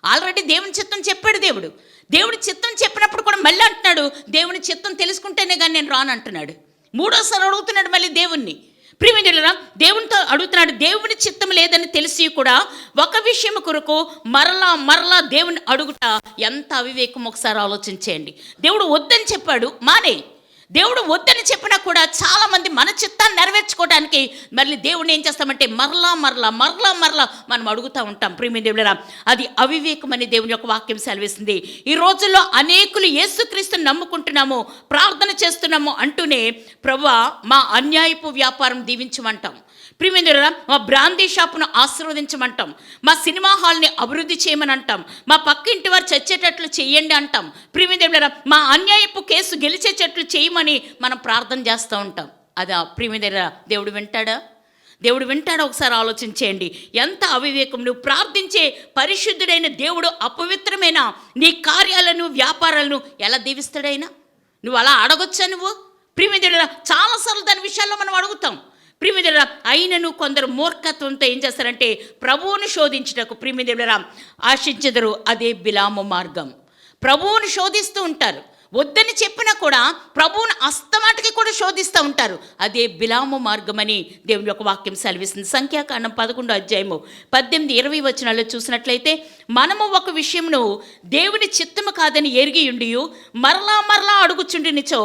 ఆల్రెడీ దేవుని చిత్తం చెప్పాడు దేవుడు. దేవుని చిత్తం చెప్పినప్పుడు కూడా మళ్ళీ అంటున్నాడు, దేవుని చిత్తం తెలుసుకుంటేనే కానీ నేను రాను అంటున్నాడు. మూడోసారి అడుగుతున్నాడు మళ్ళీ దేవుణ్ణి. ప్రియమిత్రులారా, దేవునితో అడుగుతున్నాడు. దేవుని చిత్తం లేదని తెలిసి కూడా ఒక విషయం కొరకు మరలా దేవుని అడుగుట ఎంత అవివేకం ఒకసారి ఆలోచించేయండి. దేవుడు వద్దని చెప్పాడు, మానే. దేవుడు వద్దని చెప్పినా కూడా చాలామంది మన చిత్తాన్ని నెరవేర్చుకోవడానికి మళ్ళీ దేవుడిని ఏం చేస్తామంటే మరలా మనం అడుగుతూ ఉంటాం. ప్రియదేవులారా, అది అవివేకం అని దేవుని యొక్క వాక్యం సెలవిస్తుంది. ఈ రోజుల్లో అనేకులు యేసుక్రీస్తుని నమ్ముకుంటున్నాము, ప్రార్థన చేస్తున్నాము అంటూనే ప్రభువా మా అన్యాయపు వ్యాపారం దీవించమంటాం, ప్రియదేవులారా మా బ్రాందీ షాపును ఆశీర్వదించమంటాం, మా సినిమా హాల్ని అభివృద్ధి చేయమని అంటాం, మా పక్క ఇంటి వారు చచ్చేటట్లు చేయండి అంటాం. ప్రియదేవులారా మా అన్యాయపు కేసు గెలిచేటట్లు చేయమని మనం ప్రార్థన చేస్తూ ఉంటాం. అదా ప్రియదేవులారా, దేవుడు వింటాడా? దేవుడు వింటాడా? ఒకసారి ఆలోచించేయండి. ఎంత అవివేకం! నువ్వు ప్రార్థించే పరిశుద్ధుడైన దేవుడు అపవిత్రమైన నీ కార్యాలను, వ్యాపారాలను ఎలా దీవిస్తాడైనా? నువ్వు అలా అడగొచ్చా? నువ్వు ప్రియదేవులారా చాలాసార్లు దాని విషయాల్లో మనం అడుగుతాం. ప్రియమిత్రులారా, అయినను కొందరు మూర్ఖత్వంతో ఏం చేస్తారంటే ప్రభువును శోధించుటకు ప్రియమిత్రులారా ఆశించెదరు. అదే బిలాము మార్గం. ప్రభువుని శోధిస్తూ ఉంటారు. వద్దని చెప్పినా కూడా ప్రభువుని అస్తమాటికి కూడా శోధిస్తూ ఉంటారు. అదే బిలాము మార్గమని దేవుని యొక్క వాక్యం సెలవిస్తుంది. సంఖ్యాకాండం 11 అధ్యాయము 18-20 వచనాల్లో చూసినట్లయితే, మనము ఒక విషయమును దేవుని చిత్తము కాదని ఎరిగి ఉండి మరలా అడుగుచుండినిచో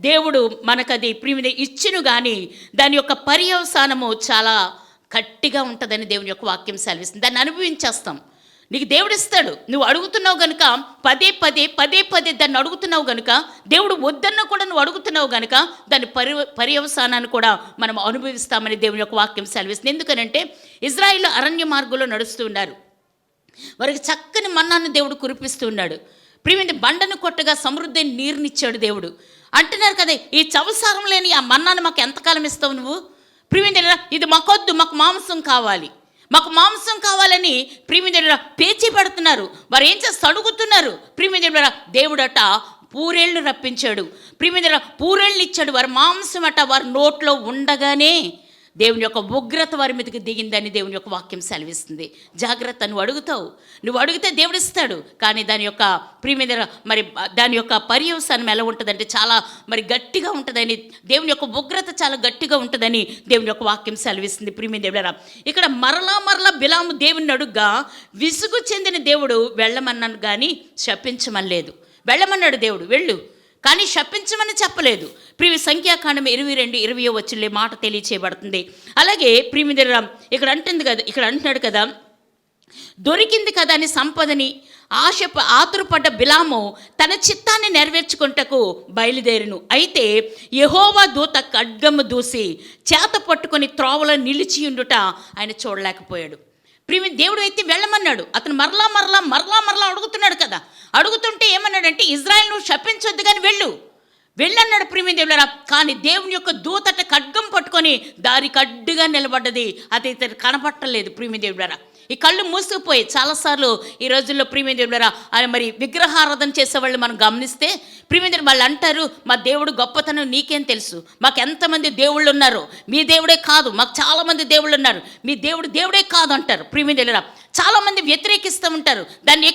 దేవుడు మనకది ప్రియమైన ఇచ్చును కానీ దాని యొక్క పర్యవసానము చాలా గట్టిగా ఉంటుందని దేవుని యొక్క వాక్యం సెలవిస్తుంది. దాన్ని అనుభవించేస్తాం. నీకు దేవుడు ఇస్తాడు, నువ్వు అడుగుతున్నావు కనుక పదే పదే దాన్ని అడుగుతున్నావు కనుక, దేవుడు వద్దన్న కూడా నువ్వు అడుగుతున్నావు కనుక దాని పర్యవసానాన్ని కూడా మనం అనుభవిస్తామని దేవుని యొక్క వాక్యం సెలవిస్తుంది. ఎందుకనంటే ఇజ్రాయిల్ అరణ్య మార్గంలో నడుస్తూ ఉన్నారు. వారికి చక్కని మన్నాను దేవుడు కురిపిస్తూ ఉన్నాడు. ప్రియమైన బండను కొట్టగా సమృద్ధి నీరునిచ్చాడు దేవుడు. అంటున్నారు కదా, ఈ చవసారం లేని ఆ మన్నాను మాకు ఎంతకాలం ఇస్తావు నువ్వు? ప్రియమైన ఇది మాకొద్దు, మాకు మాంసం కావాలి, మాకు మాంసం కావాలని ప్రియమైన పేచీ పెడుతున్నారు. వారు ఏం చేస్తే అడుగుతున్నారు. ప్రియమైన దేవుడట పూరేళ్ళు రప్పించాడు. ప్రియమైన పూరేళ్ళు ఇచ్చాడు. వారి మాంసం అట వారి నోట్లో ఉండగానే దేవుని యొక్క ఉగ్రత వారి మీదకి దిగిందని దేవుని యొక్క వాక్యం సెలవిస్తుంది. జాగ్రత్త, నువ్వు అడిగితే దేవుడు ఇస్తాడు. కానీ దాని యొక్క ప్రియమైన మరి దాని యొక్క పర్యవసానం ఎలా ఉంటుందంటే చాలా మరి గట్టిగా ఉంటుందని, దేవుని యొక్క ఉగ్రత చాలా గట్టిగా ఉంటుందని దేవుని యొక్క వాక్యం సెలవిస్తుంది. ప్రియమైన దేవుడరా, ఇక్కడ మరలా బిలాము దేవుని అడుగ్గా విసుగు చెందిన దేవుడు వెళ్ళమన్నాను కానీ శపించమనలేదు. వెళ్ళమన్నాడు దేవుడు, వెళ్ళు, కానీ శపించమని చెప్పలేదు. ప్రియ సంఖ్యాకాండం 22-20 వచ్చిన మాట తెలియచేయబడుతుంది. అలాగే ప్రియమిదర ఇక్కడ అంటున్నాడు కదా, దొరికింది కదా అని సంపదని ఆతురపడ్డ బిలాము తన చిత్తాన్ని నెరవేర్చుకుంటకు బయలుదేరును. అయితే యెహోవా దూత ఖడ్గము దూసి చేత పట్టుకొని త్రోవలో నిలిచియుండుట ఆయన చూడలేకపోయాడు. ప్రియమి దేవుడు అయితే వెళ్ళమన్నాడు. అతను మరలా అడుగుతున్నాడు కదా. అడుగుతుంటే ఏమన్నాడంటే, ఇజ్రాయెల్ నువ్వు శపించొద్దు కానీ వెళ్ళన్నాడు ప్రియమి దేవులరా. కానీ దేవుని యొక్క దూతట ఖడ్గం పట్టుకొని దారికి అడ్డుగా నిలబడ్డది. అది ఇతను కనపట్టలేదు ప్రియమి దేవులరా. ఈ కళ్ళు మూసుకుపోయి చాలాసార్లు ఈ రోజుల్లో ప్రియమైన దేవులారా మరి విగ్రహారాధన చేసేవాళ్ళు మనం గమనిస్తే ప్రియమైన వాళ్ళు అంటారు, మా దేవుడు గొప్పతనం నీకేం తెలుసు, మాకు ఎంతమంది దేవుళ్ళు ఉన్నారు, మీ దేవుడే కాదు, మాకు చాలామంది దేవుళ్ళు ఉన్నారు, మీ దేవుడే కాదు అంటారు. ప్రియమైన దేవులారా చాలామంది వ్యతిరేకిస్తూ ఉంటారు, దాన్ని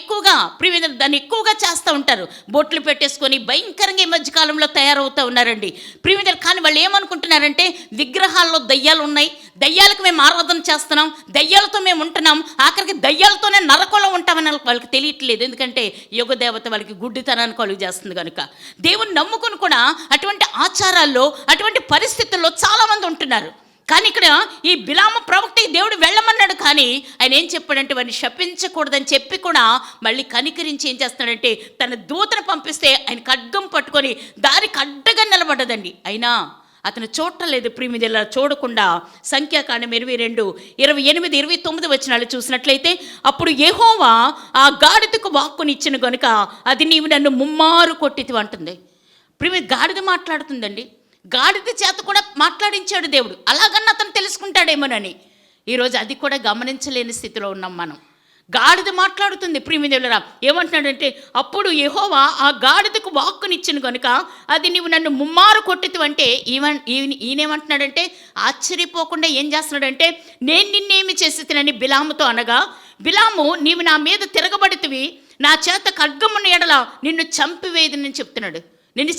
ఎక్కువగా చేస్తూ ఉంటారు. బొట్లు పెట్టేసుకొని భయంకరంగా ఈ మధ్యకాలంలో తయారవుతూ ఉన్నారండి ప్రియమైన. కానీ వాళ్ళు ఏమనుకుంటున్నారంటే విగ్రహాల్లో దయ్యాలు ఉన్నాయి, దయ్యాలకు మేము ఆరాధన చేస్తున్నాం, దయ్యాలతో మేము ఉంటున్నాం, ఆఖరికి దయ్యాలతోనే నరకంలో ఉంటామని వాళ్ళకి తెలియట్లేదు. ఎందుకంటే యుగ దేవత వాళ్ళకి గుడ్డితనాన్ని కలుగు చేస్తుంది కనుక. దేవుని నమ్ముకుని కూడా అటువంటి ఆచారాల్లో అటువంటి పరిస్థితుల్లో చాలామంది ఉంటున్నారు. కానీ ఇక్కడ ఈ బిలాము ప్రవక్తకి దేవుడు వెళ్ళమన్నాడు, కానీ ఆయన ఏం చెప్పాడంటే వాడిని శపించకూడదని చెప్పి కూడా మళ్ళీ కనికరించి ఏం చేస్తున్నాడంటే తన దూతను పంపిస్తే ఆయన ఖడ్గం పట్టుకొని దారికి అడ్డగా నిలబడ్డదండి. అయినా అతను చూడలేదు. ప్రియమిదెలా చూడకుండా సంఖ్యాకాండం 22-28-29 వచనాలు చూసినట్లయితే, అప్పుడు యెహోవా ఆ గాడిదకు వాక్కుని ఇచ్చిన కనుక అది నీవు నన్ను ముమ్మారు కొట్టితివి అంటుంది. ప్రియమి గాడిద మాట్లాడుతుందండి, గాడిద చేత కూడా మాట్లాడించాడు దేవుడు. అలాగన్నా అతను తెలుసుకుంటాడేమోనని ఈరోజు అది కూడా గమనించలేని స్థితిలో ఉన్నాం మనం. గాడిద మాట్లాడుతుంది ప్రియమిదెలరా. ఏమంటున్నాడంటే, అప్పుడు యెహోవా ఆ గాడిదకు వాక్కునిచ్చిన కనుక అది నీవు నన్ను ముమ్మారు కొట్టితివి అంటే ఈయనేమంటున్నాడంటే ఆశ్చర్యపోకుండా ఏం చేస్తున్నాడంటే, నేను నిన్నేమి చేసి తినని బిలాముతో అనగా, బిలాము నీవు నా మీద తిరగబడితివి, నా చేత ఖడ్గమున్న ఎడల నిన్ను చంపివేయదని చెప్తున్నాడు. నిన్ను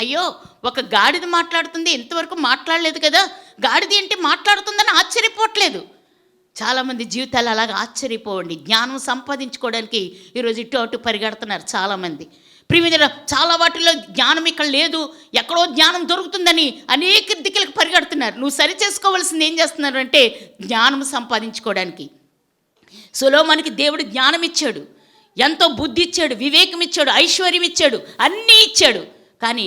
అయ్యో ఒక గాడిద మాట్లాడుతుంది, ఇంతవరకు మాట్లాడలేదు కదా, గాడిద ఏంటి మాట్లాడుతుందని ఆశ్చర్యపోవట్లేదు. చాలామంది జీవితాలు అలాగ ఆశ్చర్యపోవండి. జ్ఞానం సంపాదించుకోవడానికి ఈరోజు ఇటు అటు పరిగెడుతున్నారు చాలామంది. ప్రియమైన చాలా వాటిల్లో జ్ఞానం ఇక్కడ లేదు, ఎక్కడో జ్ఞానం దొరుకుతుందని అనేక దిక్కులకు పరిగెడుతున్నారు. నువ్వు సరి చేసుకోవాల్సింది ఏం చేస్తున్నారు అంటే జ్ఞానం సంపాదించుకోవడానికి. సొలొమోనుకి దేవుడు జ్ఞానం ఇచ్చాడు, ఎంతో బుద్ధి ఇచ్చాడు, వివేకం ఇచ్చాడు, ఐశ్వర్యం ఇచ్చాడు, అన్నీ ఇచ్చాడు. కానీ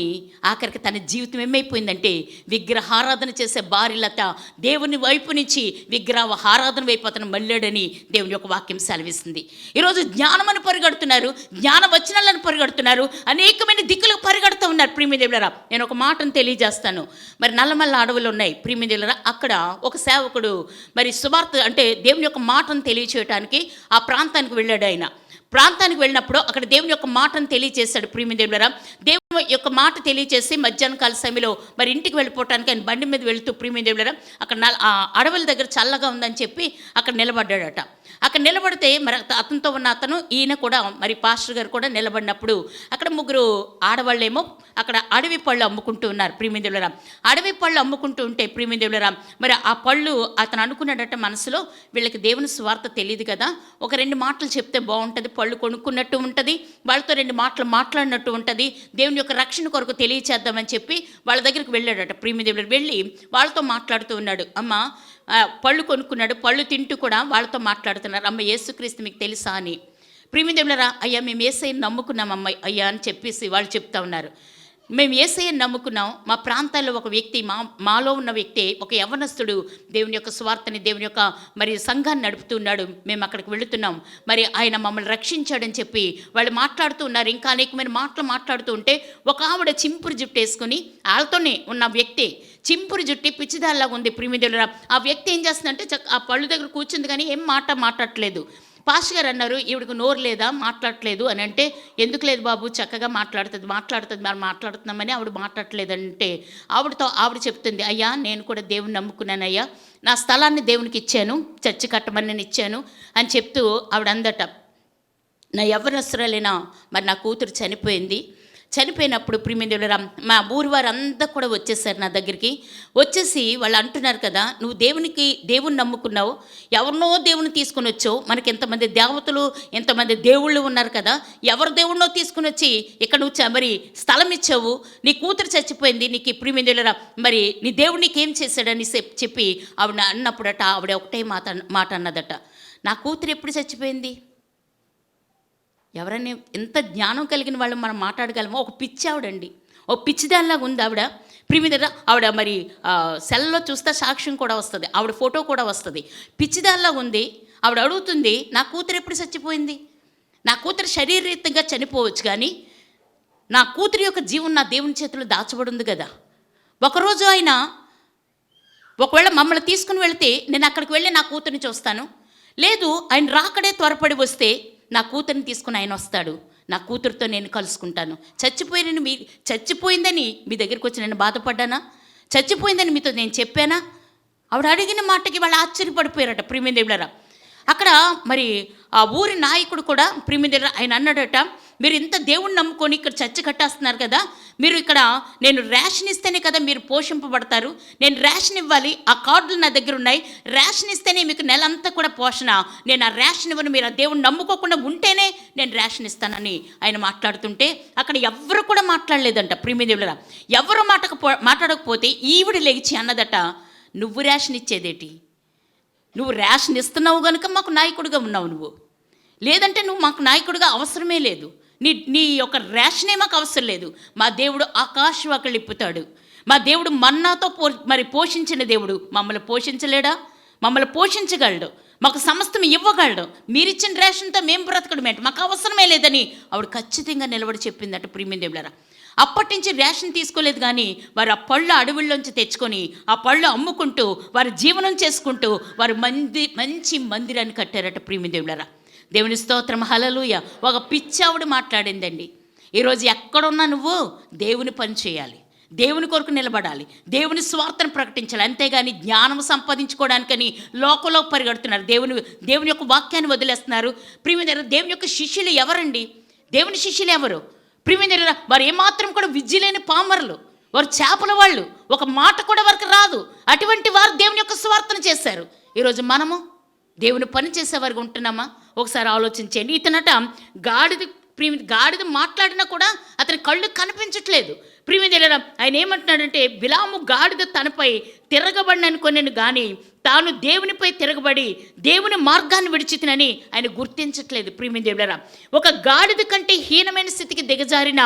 ఆఖరికి తన జీవితం ఏమైపోయిందంటే విగ్రహారాధన చేసే భార్యలత దేవుని వైపు నుంచి విగ్రహారాధన వైపు అతను మళ్ళాడని దేవుని యొక్క వాక్యం సెలవిస్తుంది. ఈరోజు జ్ఞానమని పరిగెడుతున్నారు, జ్ఞాన వచనాలను పరిగెడుతున్నారు, అనేకమైన దిక్కులకు పరిగెడుతూ ఉన్నారు. ప్రియమిదెలరా నేను ఒక మాటను తెలియజేస్తాను. మరి నల్లమల్ల అడవులు ఉన్నాయి ప్రియమిదెలరా. అక్కడ ఒక సేవకుడు మరి సువార్త అంటే దేవుని యొక్క మాటను తెలియచేయడానికి ఆ ప్రాంతానికి వెళ్ళాడు. ఆయన ప్రాంతానికి వెళ్ళినప్పుడు అక్కడ దేవుని యొక్క మాటను తెలియచేశాడు. ప్రియమిదెలరా దేవుని యొక్క మాట తెలియచేసి మధ్యాహ్న కాల సమయంలో మరి ఇంటికి వెళ్ళిపోవటానికి ఆయన బండి మీద వెళుతూ ప్రియమిదెలరా అక్కడ ఆ అడవుల దగ్గర చల్లగా ఉందని చెప్పి అక్కడ నిలబడ్డాడట. అక్కడ నిలబడితే మరి అతనితో ఉన్న అతను ఈయన కూడా మరి పాస్టర్ గారు కూడా నిలబడినప్పుడు అక్కడ ముగ్గురు ఆడవాళ్ళేమో అక్కడ అడవి పళ్ళు అమ్ముకుంటూ ఉన్నారు. ప్రియమిదేవులరా, అడవి పళ్ళు అమ్ముకుంటూ ఉంటే ప్రియమిదేవులరా, మరి ఆ పళ్ళు అతను అనుకున్నాడట మనసులో, వీళ్ళకి దేవుని స్వార్థ తెలియదు కదా, ఒక 2 మాటలు చెప్తే బాగుంటుంది, పళ్ళు కొనుక్కున్నట్టు ఉంటుంది, వాళ్ళతో 2 మాటలు మాట్లాడినట్టు ఉంటుంది, దేవుని యొక్క రక్షణ కొరకు తెలియచేద్దామని చెప్పి వాళ్ళ దగ్గరికి వెళ్ళాడట. ప్రియమిదేవులరు వెళ్ళి వాళ్ళతో మాట్లాడుతూ ఉన్నాడు. అమ్మ పళ్ళు కొనుక్కున్నాడు, పళ్ళు తింటూ కూడా వాళ్ళతో మాట్లాడుతున్నారు. అమ్మ యేసుక్రీస్తు మీకు తెలుసా అని. ప్రియమిదేవులరా, అయ్యా మేము యేసయ్యను నమ్ముకున్నాం అమ్మ అయ్యా అని చెప్పేసి వాళ్ళు చెప్తా ఉన్నారు. మేము యేసయ్యను నమ్ముకున్నాం, మా ప్రాంతాల్లో ఒక వ్యక్తి, మాలో ఉన్న వ్యక్తి, ఒక యవ్వనస్తుడు దేవుని యొక్క స్వార్థని, దేవుని యొక్క మరి సంఘాన్ని నడుపుతున్నాడు, మేము అక్కడికి వెళుతున్నాం, మరి ఆయన మమ్మల్ని రక్షించాడని చెప్పి వాళ్ళు మాట్లాడుతూ ఉన్నారు. ఇంకా అనేకమైన మాటలు మాట్లాడుతూ ఉంటే ఒక ఆవిడ చింపురు జుట్టు వేసుకుని, వాళ్ళతోనే ఉన్న వ్యక్తి చింపురు జుట్టి పిచ్చిదాల్లాగా ఉంది. ప్రియమిదేవులరా, ఆ వ్యక్తి ఏం చేస్తుందంటే ఆ పళ్ళు దగ్గర కూర్చుంది కానీ ఏం మాట్లాడట్లేదు. పాస్టర్ గారు అన్నారు, ఈవిడికి నోరు లేదా, మాట్లాడట్లేదు అని అంటే, ఎందుకు లేదు బాబు, చక్కగా మాట్లాడుతుంది మనం మాట్లాడుతున్నామని ఆవిడ మాట్లాడట్లేదంటే ఆవిడ చెప్తుంది, అయ్యా నేను కూడా దేవుని నమ్ముకున్నానయ్యా, నా స్థలాన్ని దేవునికి ఇచ్చాను, చర్చి కట్టమని నేను ఇచ్చాను అని చెప్తూ ఆవిడ అందట, నా యవ్వనస్తురాలైనా మరి నా కూతురు చనిపోయినప్పుడు ప్రియమిదేవులరా, మా ఊరి వారంతా కూడా వచ్చేసారు నా దగ్గరికి. వచ్చేసి వాళ్ళు అంటున్నారు కదా, నువ్వు దేవుని నమ్ముకున్నావు, ఎవరినో దేవుని తీసుకుని వచ్చావు, మనకి ఎంతమంది దేవతలు ఎంతమంది దేవుళ్ళు ఉన్నారు కదా, ఎవరు దేవుణ్ణో తీసుకుని వచ్చి ఇక్కడ నువ్వు మరి స్థలం ఇచ్చావు, నీ కూతురు చచ్చిపోయింది, నీకు ప్రియమిదేవులరా మరి నీ దేవుడు నీకేం చేశాడని చెప్పి ఆవిడ అన్నప్పుడట, ఆవిడ ఒకటే మాట అన్నదట, నా కూతురు ఎప్పుడు చచ్చిపోయింది? ఎవరైనా ఎంత జ్ఞానం కలిగిన వాళ్ళు మనం మాట్లాడగలమో? ఒక పిచ్చి ఆవిడండి, ఒక పిచ్చిదానిలాగా ఉంది ఆవిడ. ప్రియమిదేవులరా, ఆవిడ మరి సెల్లో చూస్తే సాక్ష్యం కూడా వస్తుంది, ఆవిడ ఫోటో కూడా వస్తుంది, పిచ్చిదానిలాగా ఉంది. ఆవిడ అడుగుతుంది, నా కూతురు ఎప్పుడు చచ్చిపోయింది? నా కూతురు శరీరరీతంగా చనిపోవచ్చు కానీ నా కూతురు యొక్క జీవం నా దేవుని చేతిలో దాచబడి ఉంది కదా. ఒకరోజు ఆయన ఒకవేళ మమ్మల్ని తీసుకుని వెళితే నేను అక్కడికి వెళ్ళి నా కూతురిని చూస్తాను, లేదు ఆయన రాకడే త్వరపడి వస్తే నా కూతురిని తీసుకుని ఆయన వస్తాడు, నా కూతురుతో నేను కలుసుకుంటాను. చచ్చిపోయిందని మీ దగ్గరికి వచ్చి నేను బాధపడ్డానా? చచ్చిపోయిందని మీతో నేను చెప్పానా? ఆవిడ అడిగిన మాటకి వాళ్ళు ఆశ్చర్యపడిపోయారట. ప్రియమిదేవులరా, అక్కడ మరి ఆ ఊరి నాయకుడు కూడా ప్రియమిదేవులరా ఆయన అన్నాడట, మీరు ఇంత దేవుణ్ణి నమ్ముకొని ఇక్కడ చర్చి కట్టేస్తున్నారు కదా, మీరు ఇక్కడ నేను రేషన్ ఇస్తేనే కదా మీరు పోషింపబడతారు, నేను రేషన్ ఇవ్వాలి, ఆ కార్డులు నా దగ్గర ఉన్నాయి, రేషన్ ఇస్తేనే మీకు నెలంతా కూడా పోషణ, నేను ఆ రేషన్ ఇవ్వను, మీరు ఆ దేవుణ్ణి నమ్ముకోకుండా ఉంటేనే నేను రేషన్ ఇస్తానని ఆయన మాట్లాడుతుంటే అక్కడ ఎవ్వరు కూడా మాట్లాడలేదంట. ప్రియమిదేవులరా, ఎవరు మాట్లాడకపోతే ఈవిడ లెగిచి అన్నదట, నువ్వు రేషన్ ఇచ్చేదేటి, నువ్వు రేషన్ ఇస్తున్నావు కనుక మాకు నాయకుడిగా ఉన్నావు, నువ్వు లేదంటే నువ్వు మాకు నాయకుడిగా అవసరమే లేదు, నీ యొక్క రేషనే మాకు అవసరం లేదు. మా దేవుడు ఆకాశవాకళ్ళు ఇప్పుతాడు, మా దేవుడు మన్నాతో మరి పోషించిన దేవుడు, మమ్మల్ని పోషించలేడా? మమ్మల్ని పోషించగలడు, మాకు సమస్తం ఇవ్వగలడు, మీరిచ్చిన రేషన్తో మేము బ్రతకడం ఏంటి, మాకు అవసరమే లేదని ఆవిడ ఖచ్చితంగా నిలబడి చెప్పిందట. ప్రియమిదేవులరా, అప్పటి నుంచి రేషన్ తీసుకోలేదు కానీ వారు ఆ పళ్ళు అడవుల్లోంచి తెచ్చుకొని ఆ పళ్ళు అమ్ముకుంటూ వారు జీవనం చేసుకుంటూ వారు మంచి మందిరాన్ని కట్టారట. ప్రియమిదేవులరా, దేవుని స్తోత్రం, హల్లెలూయా. ఒక పిచ్చావుడు మాట్లాడిందండి. ఈరోజు ఎక్కడున్నా నువ్వు దేవుని పని చేయాలి, దేవుని కొరకు నిలబడాలి, దేవుని స్వార్థను ప్రకటించాలి, అంతేగాని జ్ఞానం సంపాదించుకోవడానికని లోకంలో పరిగెడుతున్నారు, దేవుని యొక్క వాక్యాన్ని వదిలేస్తున్నారు. ప్రియమిదేవులరా, దేవుని యొక్క శిష్యులు ఎవరండి? దేవుని శిష్యులు ఎవరు? ప్రియమిదేవులరా, వారు ఏమాత్రం కూడా విద్య లేని పామరులు, వారు చేపల వాళ్ళు, ఒక మాట కూడా వారికి రాదు, అటువంటి వారు దేవుని యొక్క స్వార్థన చేశారు. ఈరోజు మనము దేవుని పని చేసేవారికి ఉంటున్నామా? ఒకసారి ఆలోచించండి. ఇతనట గాడిద మాట్లాడినా కూడా అతని కళ్ళు కనిపించట్లేదు. ప్రియమిదేవులరా, ఆయన ఏమంటున్నాడంటే, బిలాము గాడిద తనపై తిరగబడిననుకొనెను కానీ తాను దేవునిపై తిరగబడి దేవుని మార్గాన్ని విడిచితినని ఆయన గుర్తించట్లేదు. ప్రియమిదేవులరా, ఒక గాడిద కంటే హీనమైన స్థితికి దిగజారిన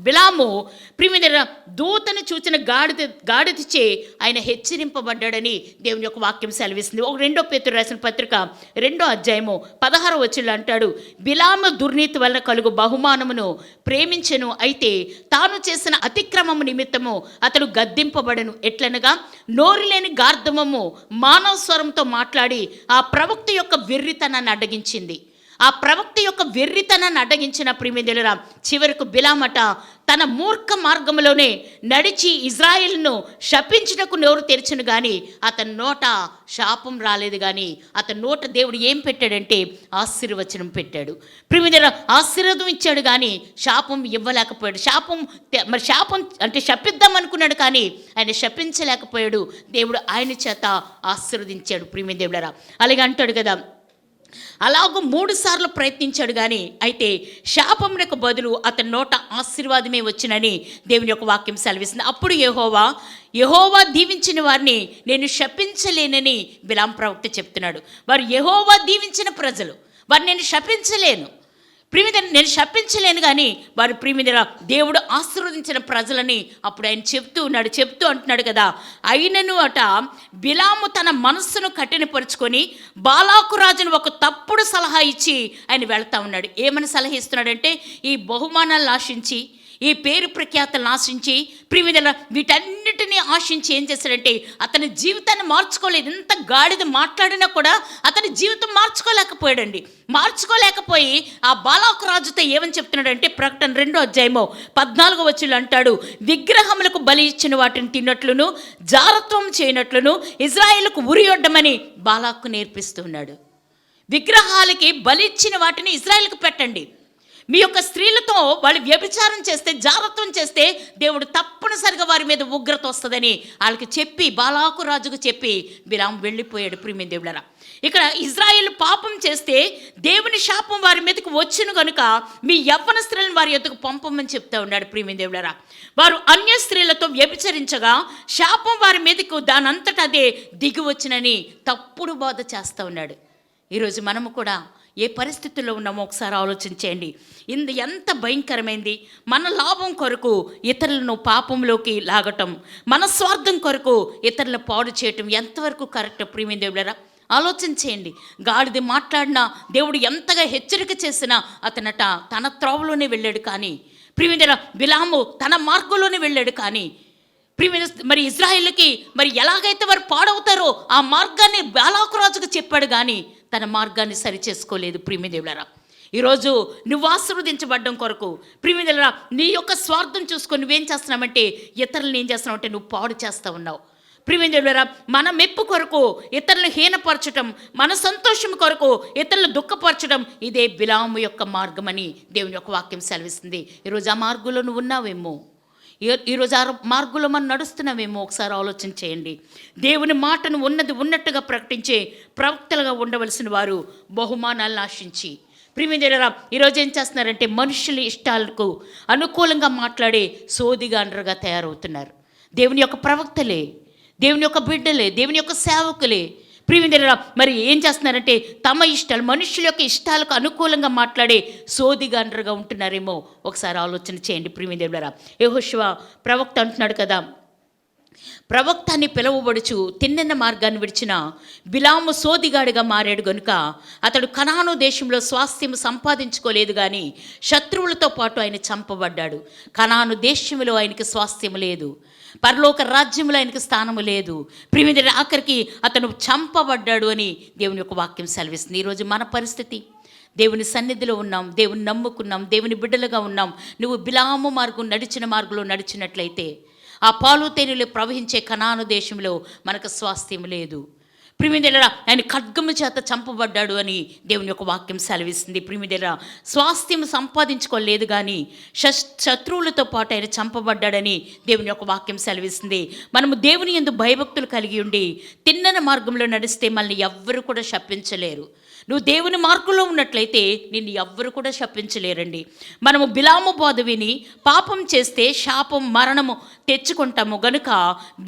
బిలాము ప్రియమిదేవులరా, దూతను చూచిన గాడిదచే ఆయన హెచ్చరింపబడ్డాడని దేవుని యొక్క వాక్యం సెలవిస్తుంది. ఒక 2 పేతురు రాసిన పత్రిక 2వ అధ్యాయము 16వ వచనంలో అంటాడు, బిలాము దుర్నీతి వలన కలుగు బహుమానమును ప్రేమించెను, అయితే తాను చేసిన అతిక్రమము నిమిత్తము అతడు గద్దింపబడను. ఎట్లనగా నోరు లేని గార్ధమము మానవ స్వరంతో మాట్లాడి ఆ ప్రవక్త యొక్క వెర్రితనాన్ని అడ్డగించింది. ఆ ప్రవక్త యొక్క వెర్రితనాన్ని అడ్డగించిన ప్రియమిత్రులారా, చివరకు బిలామట తన మూర్ఖ మార్గంలోనే నడిచి ఇజ్రాయెల్ను శపించుటకు నోరు తెరిచను కానీ అతని నోట శాపం రాలేదు. కానీ అతని నోట దేవుడు ఏం పెట్టాడంటే ఆశీర్వచనం పెట్టాడు. ప్రియమిత్రులారా, ఆశీర్వాదం ఇచ్చాడు కానీ శాపం ఇవ్వలేకపోయాడు. శాపం అంటే శపిద్దాం అనుకున్నాడు కానీ ఆయన శపించలేకపోయాడు. దేవుడు ఆయన చేత ఆశీర్వదించాడు. ప్రియమిత్రులారా, అలాగే అంటాడు కదా, అలాగూ 3 సార్లు ప్రయత్నించాడు కానీ అయితే శాపమునకు బదులు అతని నోట ఆశీర్వాదమే వచ్చినని దేవుని యొక్క వాక్యం సెలవిస్తుంది. అప్పుడు యెహోవా దీవించిన వారిని నేను శపించలేనని బిలాం ప్రవక్త చెప్తున్నాడు. వారు యెహోవా దీవించిన ప్రజలు, వారు నేను శపించలేను, నేను శపించలేను కానీ వారి ప్రియమిత్రులారా దేవుడు ఆశీర్వదించిన ప్రజలని అప్పుడు ఆయన చెప్తూ అంటున్నాడు కదా, అయినను అట బిలాము తన మనస్సును కఠినపరుచుకొని బాలాకు రాజును ఒక తప్పుడు సలహా ఇచ్చి ఆయన వెళ్తా ఉన్నాడు. ఏమని సలహా ఇస్తున్నాడంటే, ఈ బహుమానాలను ఆశించి, ఈ పేరు ప్రఖ్యాతలను ఆశించి, ప్రియమిత్రులారా వీటన్నిటినీ ఆశించి ఏం చేశాడంటే అతని జీవితాన్ని మార్చుకోలేదు. ఎంత గాడిద మాట్లాడినా కూడా అతని జీవితం మార్చుకోలేకపోయాడండి. మార్చుకోలేకపోయి ఆ బాలాకు రాజుతో ఏమని చెప్తున్నాడంటే, ప్రకటన 2వ అధ్యాయము 14వ వచనంలో అంటాడు, విగ్రహములకు బలి ఇచ్చిన వాటిని తిన్నట్లును జారత్వం చేయనట్లును ఇజ్రాయేలుకు ఉరియొడ్డమని బాలాకు నేర్పిస్తున్నాడు. విగ్రహాలకి బలి ఇచ్చిన వాటిని ఇజ్రాయేలుకు పెట్టండి. మీ యొక్క స్త్రీలతో వాళ్ళు వ్యభిచారం చేస్తే, జారత్వం చేస్తే దేవుడు తప్పనిసరిగా వారి మీద ఉగ్రత వస్తుందని వాళ్ళకి చెప్పి, బాలాకు రాజుకు చెప్పి బిలాం వెళ్ళిపోయాడు. ప్రియమిత్రులారా, ఇక్కడ ఇజ్రాయేల్ పాపం చేస్తే దేవుని శాపం వారి మీదకి వచ్చును కనుక మీ యవ్వన స్త్రీలను వారి యొద్దకు పంపమని చెప్తా ఉన్నాడు. ప్రియమిత్రులారా, వారు అన్య స్త్రీలతో వ్యభిచరించగా శాపం వారి మీదకు దానంతటా అదే దిగి వచ్చునని తప్పుడు బోధ చేస్తూ ఉన్నాడు. ఈరోజు మనము కూడా ఏ పరిస్థితుల్లో ఉన్నామో ఒకసారి ఆలోచించేయండి. ఎంత భయంకరమైంది. మన లాభం కొరకు ఇతరులను పాపంలోకి లాగటం, మన స్వార్థం కొరకు ఇతరులను పాడు చేయటం ఎంతవరకు కరెక్ట్? ప్రియమిత్రులారా ఆలోచించేయండి. గాడిద మాట్లాడినా, దేవుడు ఎంతగా హెచ్చరిక చేసినా అతనట తన త్రోవలోనే వెళ్ళాడు. కానీ ప్రియమిత్రులారా బిలాము తన మార్గంలోనే వెళ్ళాడు. కానీ మరి ఇజ్రాయేలుకి మరి ఎలాగైతే వారు పాడవుతారో ఆ మార్గాన్ని బాలాకు రాజుకు చెప్పాడు కానీ తన మార్గాన్ని సరిచేసుకోలేదు. ప్రియమిత్రులారా, ఈరోజు నువ్వు ఆశీర్వదించబడ్డం కొరకు ప్రియమిత్రులారా నీ యొక్క స్వార్థం చూసుకొని నువ్వేం చేస్తున్నావంటే ఇతరులను ఏం చేస్తున్నావంటే నువ్వు పాడు చేస్తూ ఉన్నావు. ప్రియమిత్రులారా, మన మెప్పు కొరకు ఇతరులను హీనపరచడం, మన సంతోషం కొరకు ఇతరులను దుఃఖపరచడం ఇదే బిలాము యొక్క మార్గం అని దేవుని యొక్క వాక్యం సెలవిస్తుంది. ఈరోజు ఆ మార్గంలో నువ్వు ఉన్నావేమో, ఈరోజు ఆ మార్గంలో మనం నడుస్తున్నామేమో ఒకసారి ఆలోచన చేయండి. దేవుని మాటను ఉన్నట్టుగా ప్రకటించే ప్రవక్తలుగా ఉండవలసిన వారు బహుమానాలను ఆశించి, ప్రియమిత్రులారా ఈరోజు ఏం చేస్తున్నారంటే మనుషుల ఇష్టాలకు అనుకూలంగా మాట్లాడే సోదిగాండ్రగా తయారవుతున్నారు. దేవుని యొక్క ప్రవక్తలే, దేవుని యొక్క బిడ్డలే, దేవుని యొక్క సేవకులే ప్రియమిత్రులారా మరి ఏం చేస్తున్నారంటే తమ ఇష్టాలు, మనుషుల యొక్క ఇష్టాలకు అనుకూలంగా మాట్లాడే సోదిగాండ్రగా ఉంటున్నారేమో ఒకసారి ఆలోచన చేయండి. ప్రియమిత్రులారా యెహోషువ ప్రవక్త అంటున్నాడు కదా, ప్రవక్తాన్ని పిలువబడుచు తిన్నెన్న మార్గాన్ని విడిచిన బిలాము సోదిగాడిగా మారాడు గనుక అతడు కనాను దేశంలో స్వాస్థ్యం సంపాదించుకోలేదు కానీ శత్రువులతో పాటు ఆయన చంపబడ్డాడు. కనాను దేశంలో ఆయనకి స్వాస్థ్యం లేదు, పరలోక రాజ్యంలో ఆయనకు స్థానము లేదు. ప్రియమిత్రులారా ఆఖరికి అతను చంపబడ్డాడు అని దేవుని యొక్క వాక్యం సెలవిస్తుంది. ఈరోజు మన పరిస్థితి, దేవుని సన్నిధిలో ఉన్నాం, దేవుని నమ్ముకున్నాం, దేవుని బిడ్డలుగా ఉన్నాం. నువ్వు బిలాము మార్గం నడిచిన మార్గంలో నడిచినట్లయితే ఆ పాలు తేనెలు ప్రవహించే కనాను దేశంలో మనకు స్వాస్థ్యం లేదు. ప్రియమిత్రులారా ఆయన ఖడ్గము చేత చంపబడ్డాడు అని దేవుని యొక్క వాక్యం సెలవిస్తుంది. ప్రియమిత్రులారా స్వాస్థ్యం సంపాదించుకోలేదు కానీ శత్రువులతో పాటు ఆయన చంపబడ్డాడని దేవుని యొక్క వాక్యం సెలవిస్తుంది. మనము దేవుని యందు భయభక్తులు కలిగి ఉండి తిన్నని మార్గంలో నడిస్తే మనల్ని ఎవ్వరు కూడా శపించలేరు. నువ్వు దేవుని మార్గంలో ఉన్నట్లయితే నిన్ను ఎవ్వరు కూడా శపించలేరండి. మనము బిలాము బోధ విని పాపం చేస్తే శాపం, మరణము తెచ్చుకుంటాము గనుక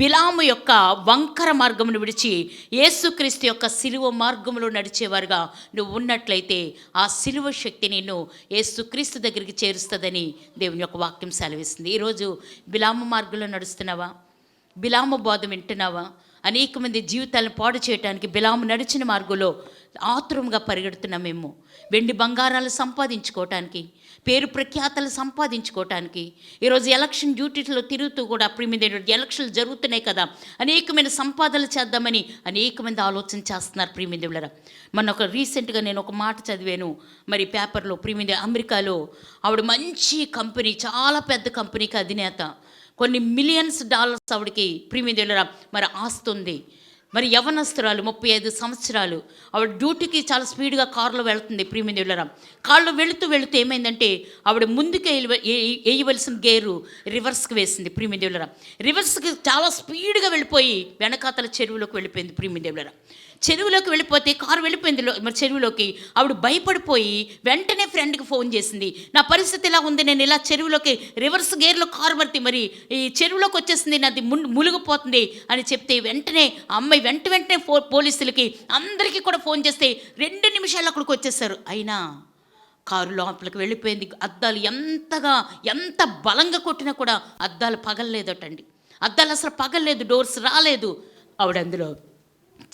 బిలాము యొక్క వంకర మార్గమును విడిచి యేసుక్రీస్తు యొక్క సిలువ మార్గంలో నడిచేవారుగా నువ్వు ఉన్నట్లయితే ఆ సిలువ శక్తి నిన్ను యేసుక్రీస్తు దగ్గరికి చేరుస్తుందని దేవుని యొక్క వాక్యం సెలవిస్తుంది. ఈరోజు బిలాము మార్గంలో నడుస్తున్నావా? బిలాము బోధ వింటున్నావా? అనేక మంది జీవితాలను పాడు చేయడానికి బిలాము నడిచిన మార్గంలో ఆతురంగా పరిగెడుతున్నామేమో. వెండి బంగారాలు సంపాదించుకోవటానికి, పేరు ప్రఖ్యాతలు సంపాదించుకోవటానికి, ఈరోజు ఎలక్షన్ డ్యూటీలో తిరుగుతూ కూడా ప్రియమైన ఎలక్షన్లు జరుగుతున్నాయి కదా, అనేకమైన సంపాదనలు చేద్దామని అనేక మంది ఆలోచన చేస్తున్నారు ప్రియమిందులరా. మొన్న రీసెంట్గా నేను ఒక మాట చదివాను మరి పేపర్లో. ప్రియమింది అమెరికాలో ఆవిడ మంచి కంపెనీ, చాలా పెద్ద కంపెనీకి అధినేత, కొన్ని మిలియన్స్ డాలర్స్ ఆవిడకి ప్రియమిందులరా మరి ఆస్తుంది. మరి యవనస్తురాలు 35 సంవత్సరాలు, ఆవిడ డ్యూటీకి చాలా స్పీడ్గా కారులో వెళ్తుంది ప్రియమిందులరా. కారులో వెళుతూ ఏమైందంటే ఆవిడ ముందుకు వేయవలసిన గేరు రివర్స్కి వేసింది ప్రియమిందులరా. రివర్స్కి చాలా స్పీడ్గా వెళ్ళిపోయి వెనకాతల చెరువులోకి వెళ్ళిపోయింది ప్రియమిందులరా. చెరువులోకి వెళ్ళిపోతే కారు వెళ్ళిపోయింది మరి చెరువులోకి. ఆవిడ భయపడిపోయి వెంటనే ఫ్రెండ్కి ఫోన్ చేసింది, నా పరిస్థితి ఇలా ఉంది, నేను ఇలా చెరువులోకి రివర్స్ గేర్లో కారు పడితే మరి ఈ చెరువులోకి వచ్చేసింది, నాది మునిగిపోతుంది అని చెప్తే వెంటనే అమ్మాయి వెంటనే పోలీసులకి అందరికీ కూడా ఫోన్ చేస్తే 2 నిమిషాలు అక్కడికి వచ్చేసారు. అయినా కారు లోపలికి వెళ్ళిపోయింది. అద్దాలు ఎంత బలంగా కొట్టినా కూడా అద్దాలు పగలలేదటండి. అద్దాలు అసలు పగలలేదు, డోర్స్ రాలేదు. ఆవిడ అందులో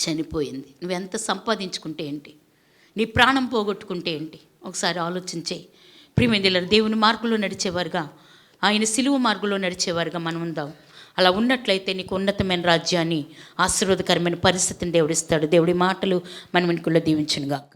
చనిపోయింది. నువ్వెంత సంపాదించుకుంటే ఏంటి, నీ ప్రాణం పోగొట్టుకుంటే ఏంటి? ఒకసారి ఆలోచించే ప్రియమైన దేవుని మార్గంలో నడిచేవారుగా, ఆయన సిలువ మార్గంలో నడిచేవారుగా మనం ఉందాం. అలా ఉన్నట్లయితే నీకు ఉన్నతమైన రాజ్యాన్ని, ఆశీర్వాదకరమైన పరిస్థితిని దేవుడిస్తాడు. దేవుడి మాటలు మన వెనుకల్లో దీవించునుగాక.